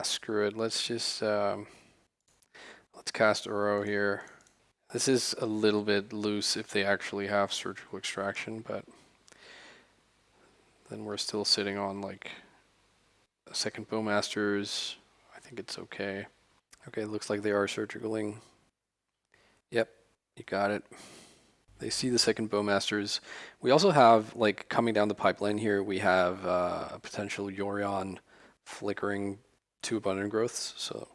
screw it. Let's just let's cast Uro here. This is a little bit loose if they actually have surgical extraction, but then we're still sitting on like a second Bowmasters. I think it's okay. Okay, looks like they are surgicaling. Yep, you got it. They see the second Bowmasters. We also have, like, coming down the pipeline here, we have a potential Yorion flickering 2 Abundant Growths, so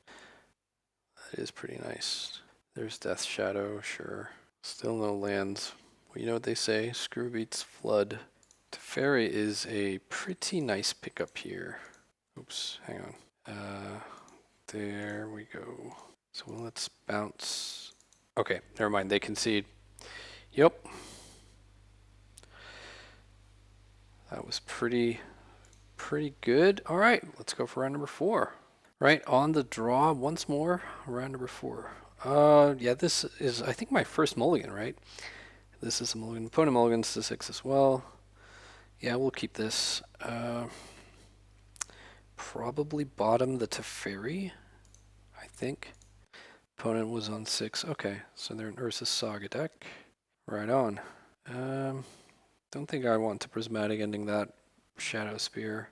that is pretty nice. There's Death Shadow, sure. Still no lands. Well, you know what they say, screw beats flood. Teferi is a pretty nice pickup here. Oops, hang on. There we go. So let's bounce. Okay, never mind, they concede. Yep. That was pretty good. All right, let's go for round number 4. Right, on the draw once more, round number 4. Yeah, this is, I think, my first mulligan, right? This is a mulligan. Opponent mulligans to 6 as well. Yeah, we'll keep this. Probably bottom the Teferi, I think. Opponent was on 6. Okay, so they're an Ursa Saga deck. Right on. Don't think I want to Prismatic Ending that Shadow Spear.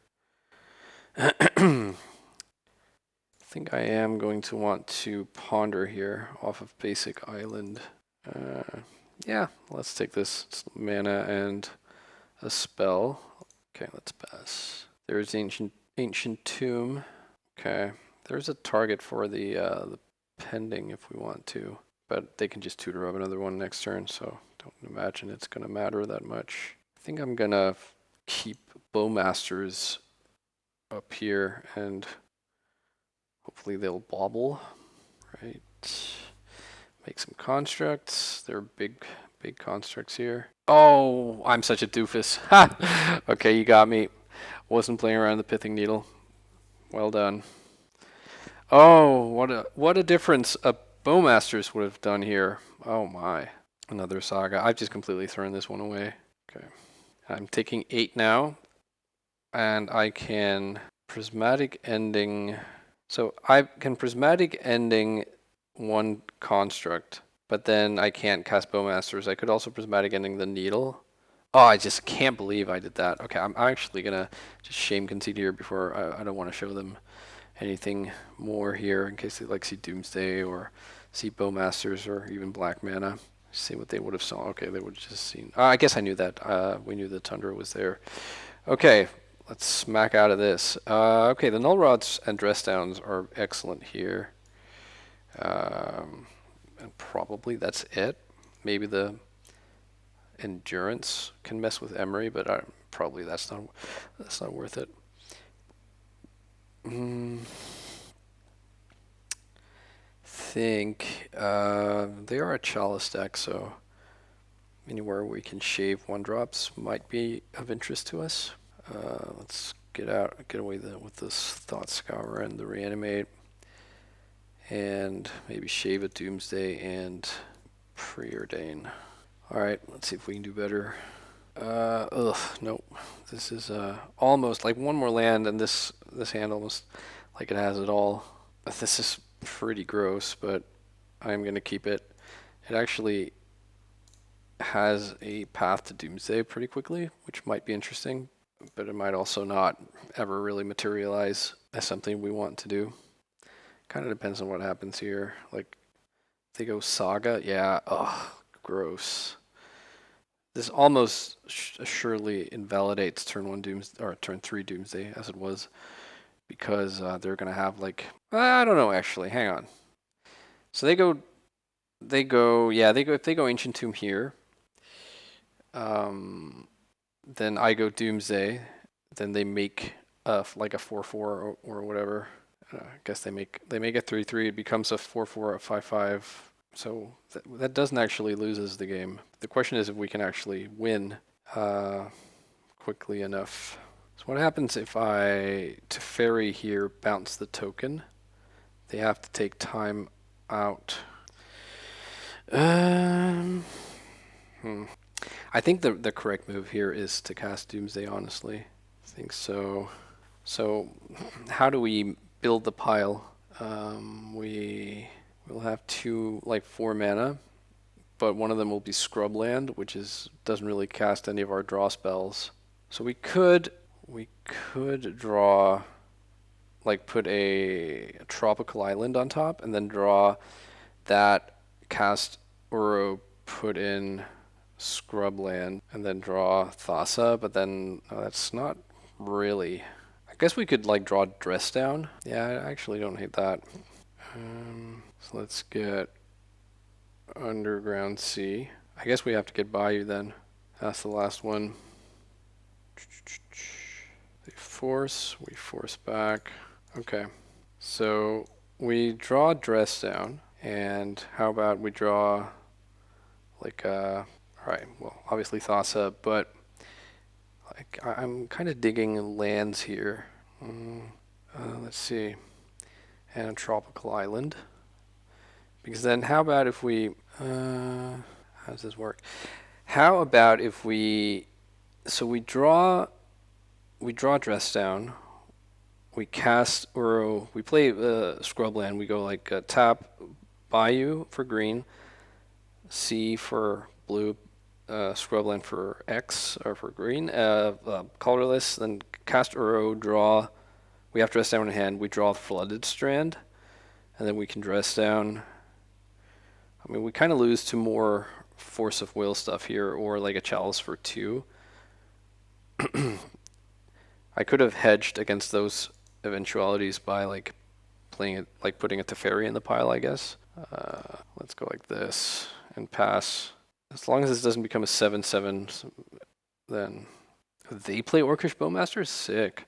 I think I am going to want to Ponder here off of basic island. Yeah, let's take this. It's mana and a spell. Okay, let's pass. There's ancient tomb. Okay, there's a target for the pending if we want to, but they can just tutor up another one next turn, so don't imagine it's gonna matter that much. I think I'm gonna keep Bowmasters up here, and hopefully they'll bobble, right? Make some constructs. They're big constructs here. Oh, I'm such a doofus. Ha! Okay, you got me. Wasn't playing around the Pithing Needle. Well done. Oh, what a difference a Bowmasters would have done here. Oh my. Another Saga. I've just completely thrown this one away. Okay. I'm taking 8 now, and I can Prismatic Ending. So I can Prismatic Ending one construct, but then I can't cast Bowmasters. I could also Prismatic Ending the Needle. Oh, I just can't believe I did that. Okay, I'm actually gonna just shame concede here before I don't want to show them anything more here in case they like see Doomsday or see Bowmasters or even black mana. See what they would have saw. Okay, they would have just seen. I guess I knew that. We knew the Tundra was there. Okay, let's smack out of this. Okay, the Null Rods and Dress Downs are excellent here. And probably that's it. Maybe the Endurance can mess with Emery, but probably that's not worth it. Think they are a Chalice deck, so anywhere we can shave 1-drops might be of interest to us. Let's get away with this Thought Scour and the Reanimate, and maybe shave a Doomsday and Preordain. All right, let's see if we can do better. Nope. This is almost like one more land, and this hand almost like it has it all. This is pretty gross, but I'm gonna keep it. It actually has a path to Doomsday pretty quickly, which might be interesting, but it might also not ever really materialize as something we want to do. Kind of depends on what happens here. Like, if they go Saga, yeah, gross. This almost surely invalidates turn 1 Doomsday, or turn 3 Doomsday, as it was, because they're gonna have like, I don't know actually. Hang on. So they go. If they go Ancient Tomb here, then I go Doomsday. Then they make like a 4/4 or whatever. I guess they make a 3/3. It becomes a 4/4, a 5/5. So that doesn't actually loses the game. The question is if we can actually win quickly enough. So what happens if I Teferi here bounce the token? They have to take time out. I think the correct move here is to cast Doomsday, honestly. I think so. So how do we build the pile? We'll have 4 mana, but one of them will be Scrubland, which doesn't really cast any of our draw spells. So we could draw, like, put a tropical island on top, and then draw that, cast Uro, put in Scrubland, and then draw Thassa, but then that's not really. I guess we could like draw Dress Down. Yeah, I actually don't hate that. So let's get Underground Sea. I guess we have to get Bayou then. That's the last one. They force, we force back. Okay, so we draw Dress Down, and how about we draw like alright, well, obviously Thassa, but like I'm kind of digging lands here. Let's see, and a tropical island. Because then, how about if we? How does this work? How about if we? So we draw Dress Down. We cast Uro. We play Scrubland. We go like tap Bayou for green, C for blue, Scrubland for X or for green, colorless. Then cast Uro. Draw. We have Dress Down in hand. We draw Flooded Strand, and then we can Dress Down. I mean, we kind of lose to more Force of Will stuff here, or like a Chalice for 2. I could have hedged against those eventualities by like playing it, like putting a Teferi in the pile, I guess. Let's go like this and pass. As long as this doesn't become a 7/7, then they play Orcish Bowmasters? Sick.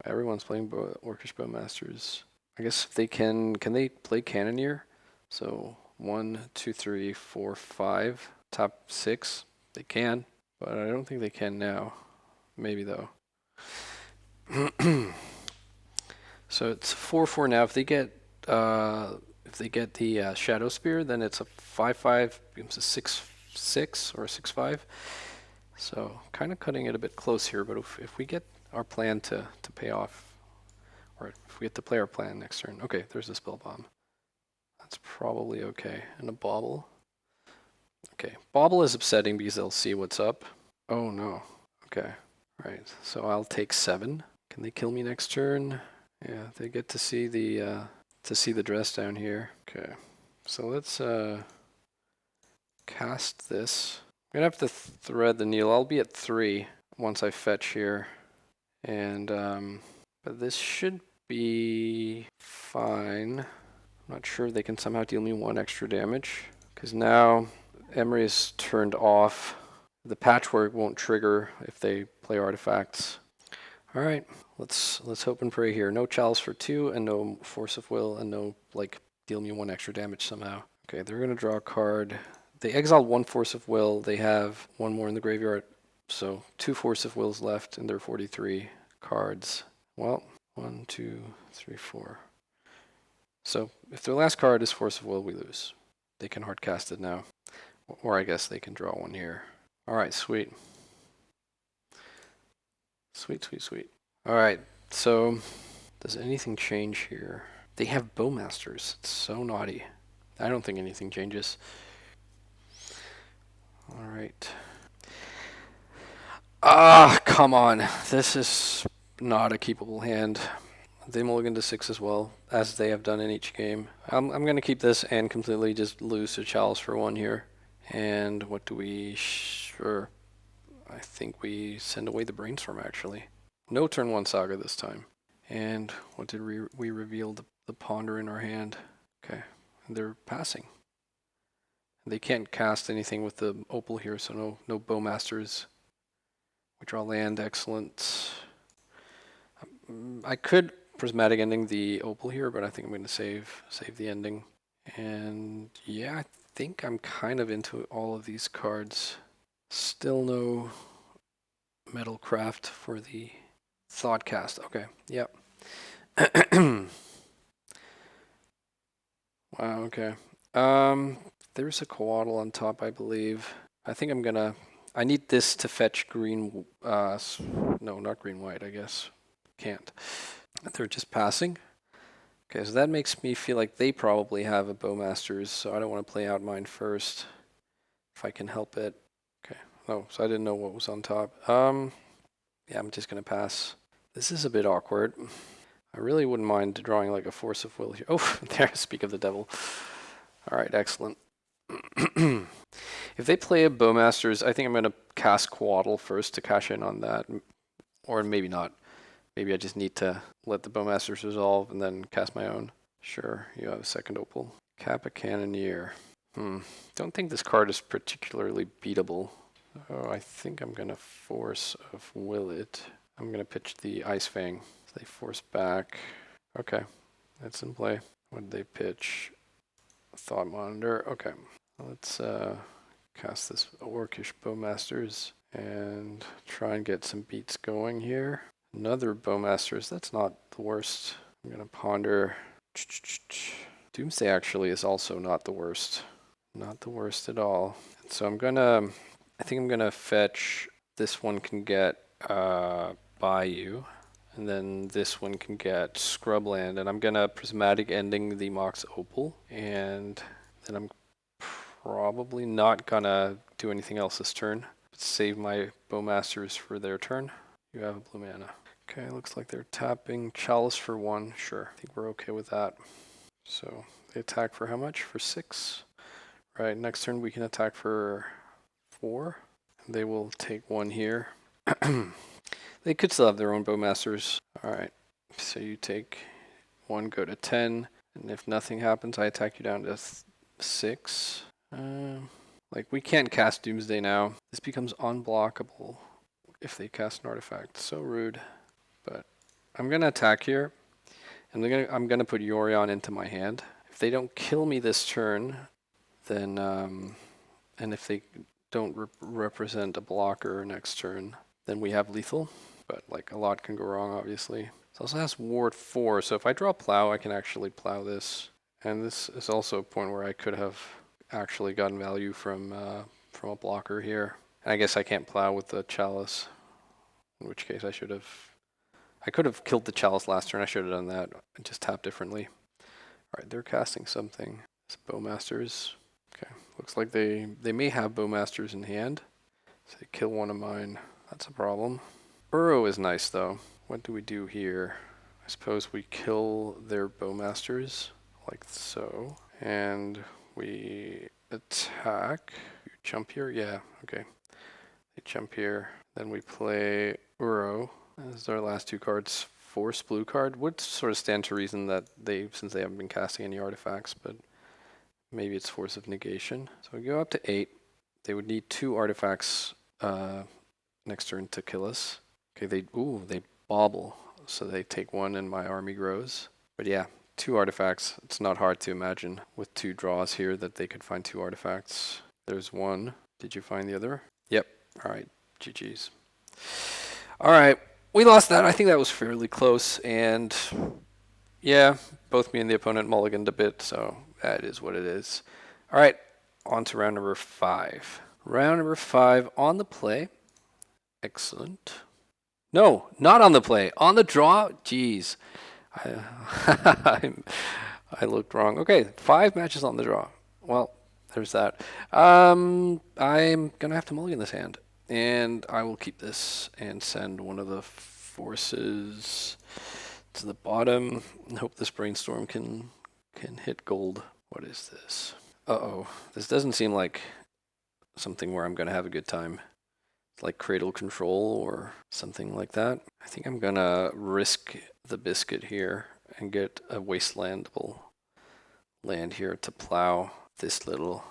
Everyone's playing Orcish Bowmasters. I guess if they can they play Cannoneer? So 1, 2, 3, 4, 5, top 6. They can, but I don't think they can now. Maybe though. So it's 4/4 now. If they get the Shadow Spear, then it's a 5/5, becomes a 6/6 or a 6/5. So kind of cutting it a bit close here. But if we get our plan to pay off, or if we get to play our plan next turn, okay, there's a Spell Bomb. That's probably okay. And a Bauble. Okay, Bauble is upsetting because they'll see what's up. Oh no. Okay. Right. So I'll take 7. Can they kill me next turn? Yeah, they get to see the Dress Down here. Okay. So let's cast this. I'm gonna have to thread the needle. I'll be at 3 once I fetch here. And, but this should be fine. I'm not sure they can somehow deal me 1 extra damage. Because now Emery is turned off. The patchwork won't trigger if they play artifacts. Alright, let's hope and pray here. No chalice for 2 and no force of will and no, like, deal me 1 extra damage somehow. Okay, they're gonna draw a card. They exiled 1 force of will. They have 1 more in the graveyard. So 2 force of wills left and their 43 cards. Well, 1, 2, 3, 4. So if their last card is force of will, we lose. They can hard cast it now. Or I guess they can draw 1 here. Alright, sweet. Sweet, sweet, sweet. Alright, so does anything change here? They have Bowmasters. It's so naughty. I don't think anything changes. Alright. Ah, come on. This is not a keepable hand. They mulligan to 6 as well, as they have done in each game. I'm going to keep this and completely just lose to Chalice for 1 here. And what do we... Sure. I think we send away the Brainstorm, actually. No turn 1 Saga this time. And what did we reveal? The Ponder in our hand. Okay. And they're passing. They can't cast anything with the Opal here, so no Bowmasters. We draw land, excellent. I could Prismatic Ending the Opal here, but I think I'm going to save the ending. And yeah, I think I'm kind of into all of these cards. Still no Metalcraft for the Thoughtcast. Okay, yep. Wow, okay. There's a Coatl on top, I believe. I think I'm gonna... I need this to fetch green... no, not green-white, I guess. Can't. They're just passing. Okay, so that makes me feel like they probably have a Bowmasters, so I don't want to play out mine first. If I can help it. Okay. Oh, so I didn't know what was on top. Yeah, I'm just gonna pass. This is a bit awkward. I really wouldn't mind drawing like a force of will here. Oh, there, speak of the devil. Alright, excellent. If they play a Bowmasters, I think I'm gonna cast Coatl first to cash in on that. Or maybe not. Maybe I just need to let the Bowmasters resolve and then cast my own. Sure, you have a second Opal. Kappa Cannoneer. Don't think this card is particularly beatable. Oh, I think I'm gonna force of will it. I'm gonna pitch the Ice Fang. So they force back. Okay, that's in play. What did they pitch? Thought Monitor. Okay, let's cast this Orcish Bowmasters and try and get some beats going here. Another Bowmasters. That's not the worst. I'm gonna ponder. Doomsday actually is also not the worst. Not the worst at all. So I think I'm gonna fetch. This one can get Bayou, and then this one can get Scrubland, and I'm gonna Prismatic Ending the Mox Opal, and then I'm probably not gonna do anything else this turn. But save my Bowmasters for their turn. You have a blue mana. Okay, looks like they're tapping Chalice for 1. Sure, I think we're okay with that. So they attack for how much? For 6. Right, next turn we can attack for 4. They will take 1 here. They could still have their own Bowmasters. Alright, so you take 1, go to 10, and if nothing happens, I attack you down to 6. Like, we can't cast Doomsday now. This becomes unblockable if they cast an artifact. So rude. But I'm going to attack here, and I'm gonna put Yorion into my hand. If they don't kill me this turn, then, and if they don't represent a blocker next turn, then we have lethal. But like a lot can go wrong, obviously. It also has ward 4, so if I draw plow, I can actually plow this. And this is also a point where I could have actually gotten value from a blocker here. And I guess I can't plow with the Chalice, in which case I could have killed the Chalice last turn. I should have done that. I just tapped differently. Alright, they're casting something. It's Bowmasters. Okay, looks like they may have Bowmasters in hand. So they kill one of mine. That's a problem. Burrow is nice though. What do we do here? I suppose we kill their Bowmasters, like so. And we attack. You jump here? Yeah, okay. They jump here. Then we play Uro. Those are our last two cards. Force blue card would sort of stand to reason that since they haven't been casting any artifacts, but maybe it's Force of Negation. So we go up to 8. They would need 2 artifacts next turn to kill us. Okay, they bobble, so they take 1 and my army grows. But yeah, 2 artifacts. It's not hard to imagine with 2 draws here that they could find 2 artifacts. There's 1. Did you find the other? Yep. All right. GG's. All right. We lost that. I think that was fairly close. And yeah, both me and the opponent mulliganed a bit, so that is what it is. All right. On to round number 5. Round number 5 on the play. Excellent. No, not on the play. On the draw. Jeez. I looked wrong. Okay, 5 matches on the draw. Well, there's that. I'm gonna have to mulligan this hand, and I will keep this and send one of the forces to the bottom and hope this brainstorm can hit gold. What is this? Uh-oh. This doesn't seem like something where I'm gonna have a good time. It's like Cradle Control or something like that. I think I'm gonna risk the biscuit here and get a wastelandable land here to plow this little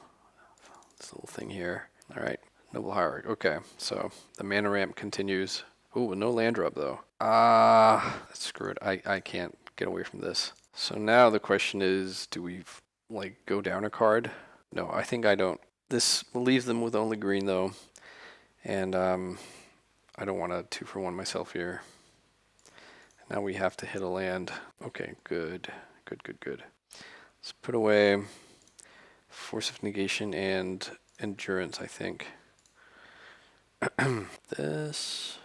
thing here. All right, Noble Hierarch. Okay, so the mana ramp continues. Ooh, no land rub though. That's screwed. I can't get away from this. So now the question is, do we like go down a card? No, I think I don't. This leaves them with only green though, and I don't want to 2-for-1 myself here. Now we have to hit a land. Okay, good. Let's put away Force of Negation and Endurance, I think. This,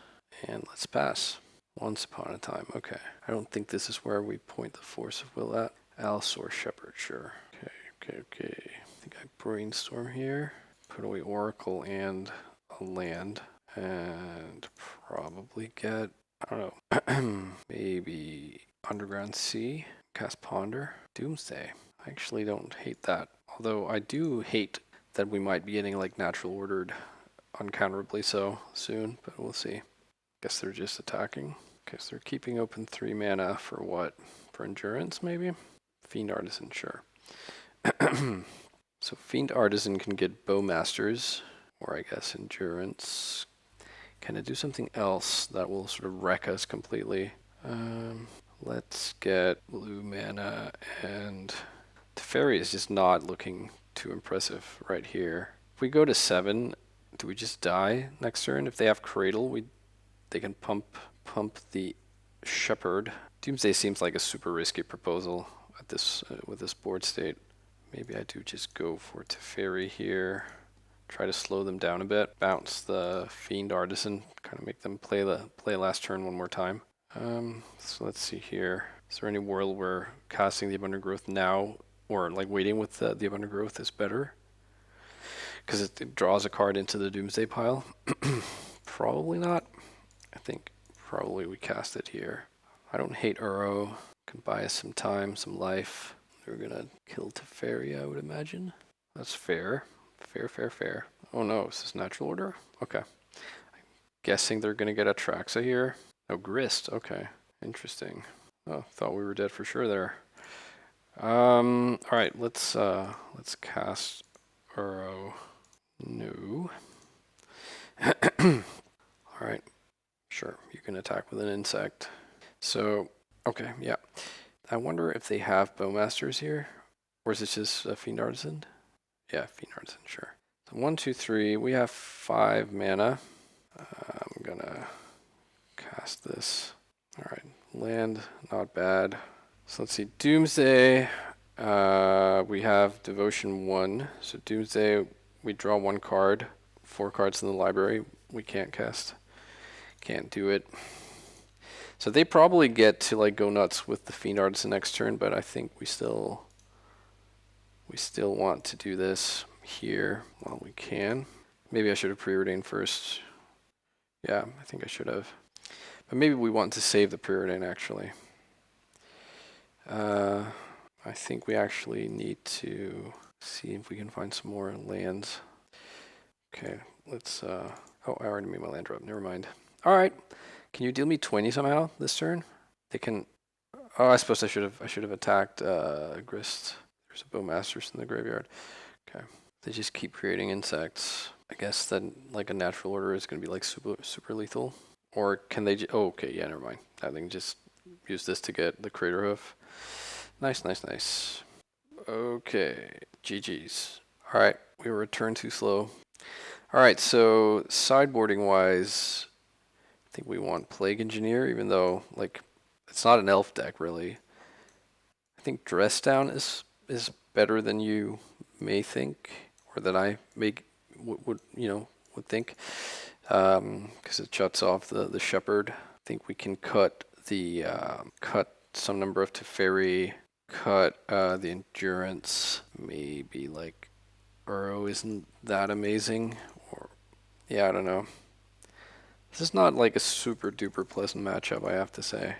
and let's pass. Once upon a time, okay. I don't think this is where we point the Force of Will at. Allosaur Shepherd, sure. Okay. I think I brainstorm here. Put away Oracle and a land. And probably get, I don't know, maybe Underground Sea, cast Ponder, Doomsday. I actually don't hate that. Although I do hate that we might be getting like natural ordered uncounterably so soon, but we'll see. Guess they're just attacking. Okay, so they're keeping open 3 mana for what? For Endurance, maybe? Fiend Artisan, sure. So Fiend Artisan can get Bowmasters, or I guess Endurance. Can it do something else that will sort of wreck us completely? Let's get blue mana, and Teferi is just not looking too impressive right here. If we go to 7, do we just die next turn? If they have Cradle, they can pump the Shepherd. Doomsday seems like a super risky proposal at this with this board state. Maybe I do just go for Teferi here. Try to slow them down a bit. Bounce the Fiend Artisan. Kind of make them play last turn one more time. So let's see here. Is there any world where casting the Abundant Growth now, or like waiting with the Abundant Growth is better? Because it draws a card into the Doomsday pile. Probably not. I think probably we cast it here. I don't hate Uro. Can buy us some time, some life. They're gonna kill Teferi, I would imagine. That's fair. Fair. Oh no, is this natural order? Okay. I'm guessing they're gonna get Atraxa here. Oh, Grist. Okay. Interesting. Oh, thought we were dead for sure there. All right, let's cast Uro. No. All right. Sure, you can attack with an insect. So, okay, yeah. I wonder if they have Bowmasters here, or is it just a Fiend Artisan? Yeah, Fiend Artisan, sure. So 1, 2, 3. We have 5 mana. I'm gonna cast this. All right, land, not bad. So let's see, Doomsday. We have Devotion 1. So Doomsday, we draw 1 card. 4 cards in the library. We can't cast. Can't do it. So they probably get to like go nuts with the Fiend Artisan next turn, but I think we still want to do this here while we can. Maybe I should have preordained first. Yeah, I think I should have. But maybe we want to save the preordain actually. I think we actually need to see if we can find some more lands. Okay, let's, oh, I already made my land drop, never mind. All right, can you deal me 20 somehow this turn? They can, oh, I suppose I should have attacked, Grist. There's a Bowmasters in the graveyard. Okay, they just keep creating insects. I guess then, like, a natural order is going to be like super lethal. Or can they, oh, okay, yeah, never mind. I think just use this to get the Crater Hoof. Nice, nice, nice. Okay, GG's. All right, we were turned too slow. All right, so sideboarding wise, I think we want Plague Engineer, even though, like, it's not an elf deck really. I think Dress Down is better than you may think, or that I would think, because it shuts off the Shepherd. I think we can cut the cut some number of Teferi, cut the Endurance. Maybe like Uro isn't that amazing, or yeah, I don't know. This is not like a super duper pleasant matchup, I have to say.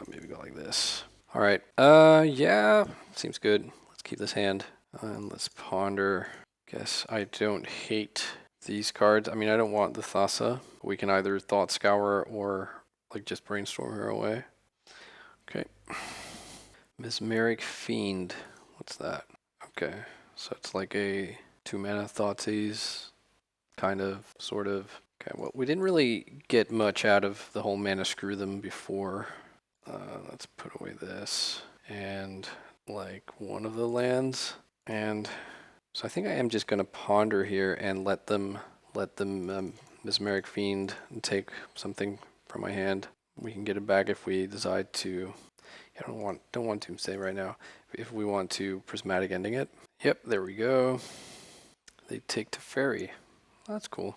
Maybe go like this. All right. Yeah, seems good. Let's keep this hand and let's ponder. Guess I don't hate these cards. I mean, I don't want the Thassa. We can either Thought Scour or like just brainstorm her away. Okay. Mesmeric Fiend. What's that? Okay. So it's like a 2-mana Thoughtseize, kind of, sort of. Okay, well, we didn't really get much out of the whole mana screw them before. Let's put away this and like one of the lands. And so I think I am just going to ponder here and let them Mesmeric Fiend and take something from my hand. We can get it back if we decide to. I don't want Doomsday right now. If we want to Prismatic Ending it. Yep, there we go. They take Teferi. That's cool.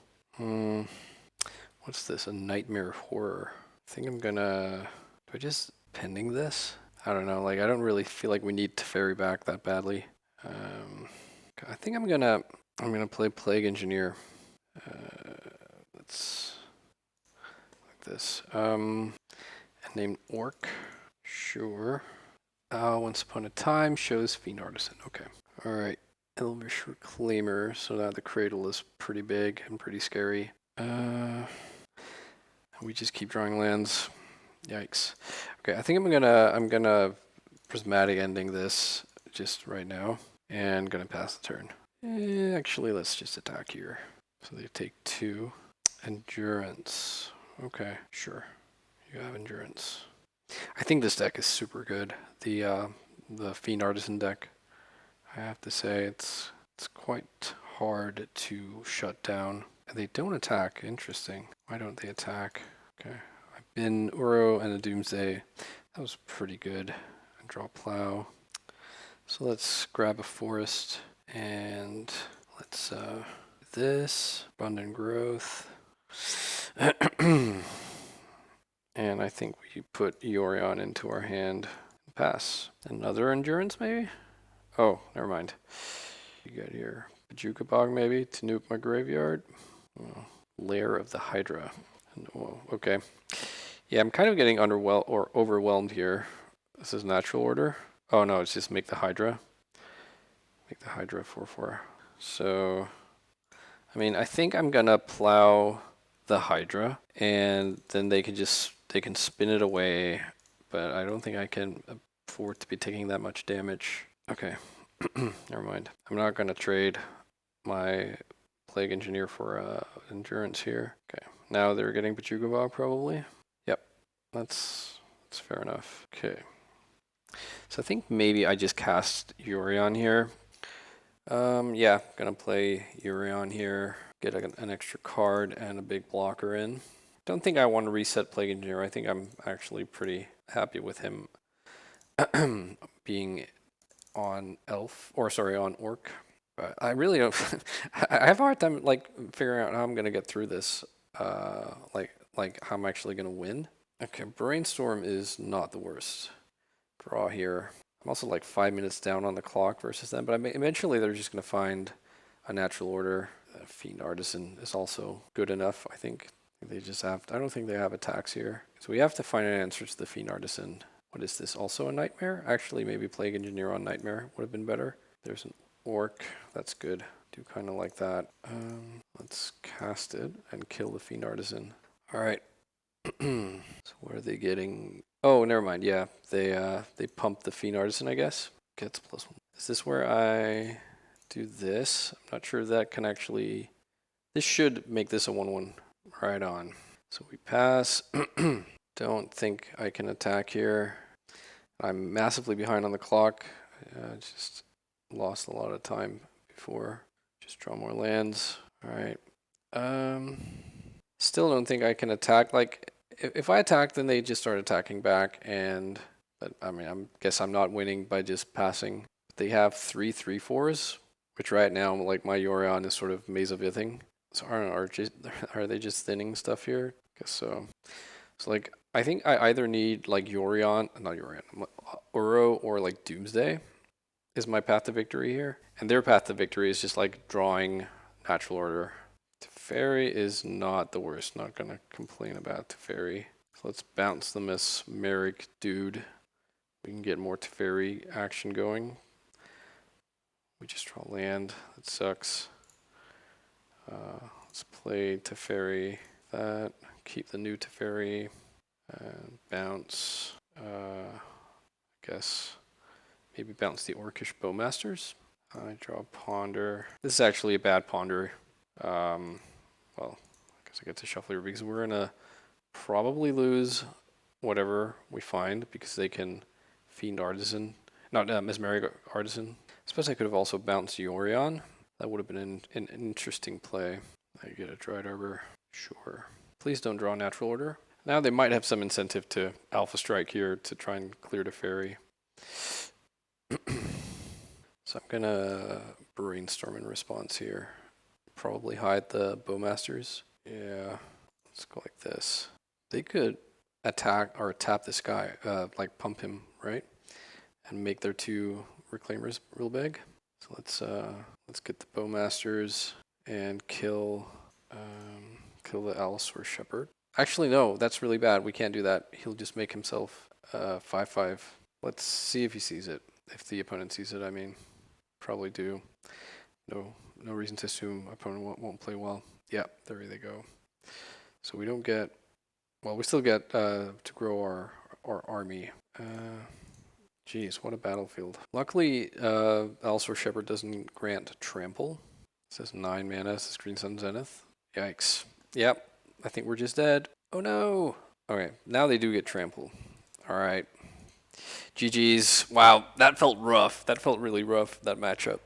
What's this? A Nightmare Horror. I think I'm gonna. Do I just pending this? I don't know. Like, I don't really feel like we need Teferi back that badly. I think I'm gonna play Plague Engineer. Let's like this. And named Orc. Sure. Once Upon a Time shows Fiend Artisan. Okay. All right. Elvish Reclaimer. So now the Cradle is pretty big and pretty scary. We just keep drawing lands. Yikes. Okay, I think I'm gonna Prismatic Ending this just right now and gonna pass the turn. Actually, let's just attack here. So they take 2. Endurance. Okay, sure. You have Endurance. I think this deck is super good. The Fiend Artisan deck. I have to say it's quite hard to shut down. They don't attack. Interesting. Why don't they attack? Okay. I've been Uro and a Doomsday. That was pretty good. And draw Plow. So let's grab a Forest and let's this Abundant Growth. And I think we put Yorion into our hand. Pass. Another Endurance maybe? Oh, never mind. You got here. Bajuka Bog maybe to nuke my graveyard. Oh, Lair of the Hydra. Oh, okay. Yeah, I'm kind of getting overwhelmed here. This is natural order. Oh no, it's just make the Hydra. Make the Hydra 4/4. So, I mean, I think I'm gonna plow the Hydra, and then they can spin it away. But I don't think I can afford to be taking that much damage. Okay, never mind. I'm not gonna trade my Plague Engineer for Endurance here. Okay, now they're getting Bajuka Bog probably. Yep, that's fair enough. Okay, so I think maybe I just cast Yorion here. Yeah, gonna play Yorion here. Get an extra card and a big blocker in. Don't think I want to reset Plague Engineer. I think I'm actually pretty happy with him being on on Orc. But I really don't. I have a hard time like figuring out how I'm gonna get through this. Like how I'm actually gonna win. Okay, Brainstorm is not the worst. Draw here. I'm also like 5 minutes down on the clock versus them, but eventually they're just gonna find a natural order. Fiend Artisan is also good enough. I think they just have. I don't think they have attacks here, so we have to find an answer to the Fiend Artisan. What is this? Also a Nightmare? Actually, maybe Plague Engineer on Nightmare would have been better. There's an orc. That's good. Do kind of like that. Let's cast it and kill the Fiend Artisan. All right. So what are they getting? Oh, never mind. Yeah, they pump the Fiend Artisan, I guess. Gets +1. Is this where I do this? I'm not sure that can actually. This should make this a 1/1 right on. So we pass. Don't think I can attack here. I'm massively behind on the clock. Just lost a lot of time before. Just draw more lands. All right. Still don't think I can attack. Like, if I attack, then they just start attacking back, and I mean, I guess I'm not winning by just passing. They have 3/3/4s, which right now, like my Yorion is sort of Maze of Ithing. So are they just thinning stuff here? Guess so. So like, I think I either need like not Yorion, Uro or like Doomsday is my path to victory here. And their path to victory is just like drawing natural order. Teferi is not the worst. Not gonna complain about Teferi. So let's bounce the Mesmeric dude. We can get more Teferi action going. We just draw land. That sucks. Let's play Teferi. That. Keep the new Teferi. And bounce. I guess maybe bounce the Orcish Bowmasters. I draw Ponder. This is actually a bad Ponder. Well, I guess I get to shuffle here because we're gonna probably lose whatever we find because they can Fiend Artisan, not Mesmeric Artisan. I suppose I could have also bounced Yorion. That would have been an interesting play. I get a Dried Arbor, sure. Please don't draw Natural Order. Now they might have some incentive to Alpha Strike here to try and clear the Fairy. So I'm gonna brainstorm in response here. Probably hide the Bowmasters. Yeah, let's go like this. They could attack or tap this guy, like pump him, right? And make their 2 Reclaimers real big. So let's get the Bowmasters and kill the Allosaur Shepherd. Actually, no, that's really bad. We can't do that. He'll just make himself 5/5. Let's see if he sees it. If the opponent sees it, I mean, probably do. No reason to assume opponent won't play well. Yeah, there they go. So we don't get, well, we still get to grow our army. Geez, what a battlefield. Luckily, Allosaur Shepherd doesn't grant trample. It says 9 mana, it says Green Sun Zenith. Yikes. Yep, I think we're just dead. Oh no! Okay, now they do get trample. Alright. GG's. Wow, that felt rough. That felt really rough, that matchup.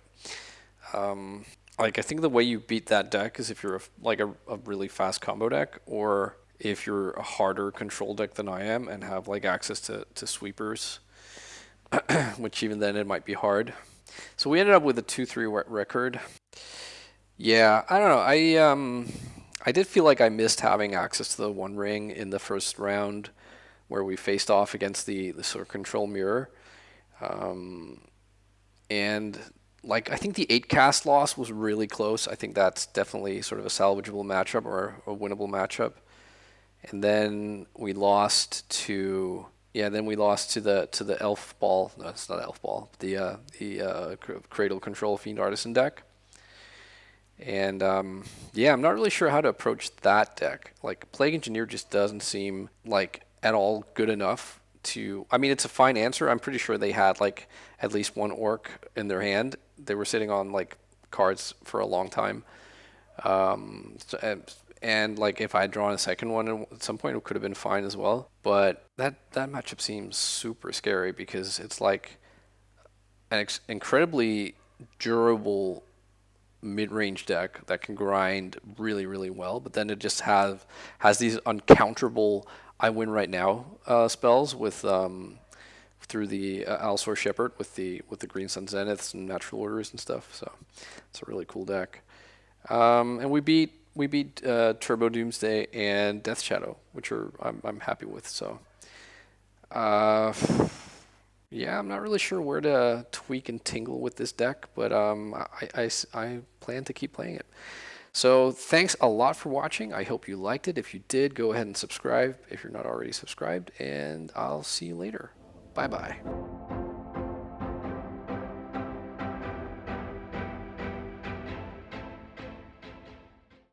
Like, I think the way you beat that deck is if you're a really fast combo deck, or if you're a harder control deck than I am and have like access to sweepers, which even then it might be hard. So we ended up with a 2-3 record. Yeah, I don't know. I did feel like I missed having access to the One Ring in the first round where we faced off against the sort of control mirror. And like, I think the 8 cast loss was really close. I think that's definitely sort of a salvageable matchup or a winnable matchup. And then we lost to the Elf Ball. No, it's not Elf Ball. The Cradle Control Fiend Artisan deck. And yeah, I'm not really sure how to approach that deck. Like, Plague Engineer just doesn't seem like at all good enough to. I mean, it's a fine answer. I'm pretty sure they had like at least 1 orc in their hand. They were sitting on like cards for a long time. And like, if I had drawn a second one at some point, it could have been fine as well. But that matchup seems super scary because it's like an incredibly durable mid-range deck that can grind really, really well, but then it just has these uncounterable I win right now spells with through the Allosaur Shepherd with the Green Sun Zeniths and Natural Orders and stuff. So it's a really cool deck. And we beat Turbo Doomsday and Death Shadow, which I'm happy with. So yeah, I'm not really sure where to tweak and tingle with this deck, but I plan to keep playing it. So thanks a lot for watching. I hope you liked it. If you did, go ahead and subscribe if you're not already subscribed, and I'll see you later. Bye-bye.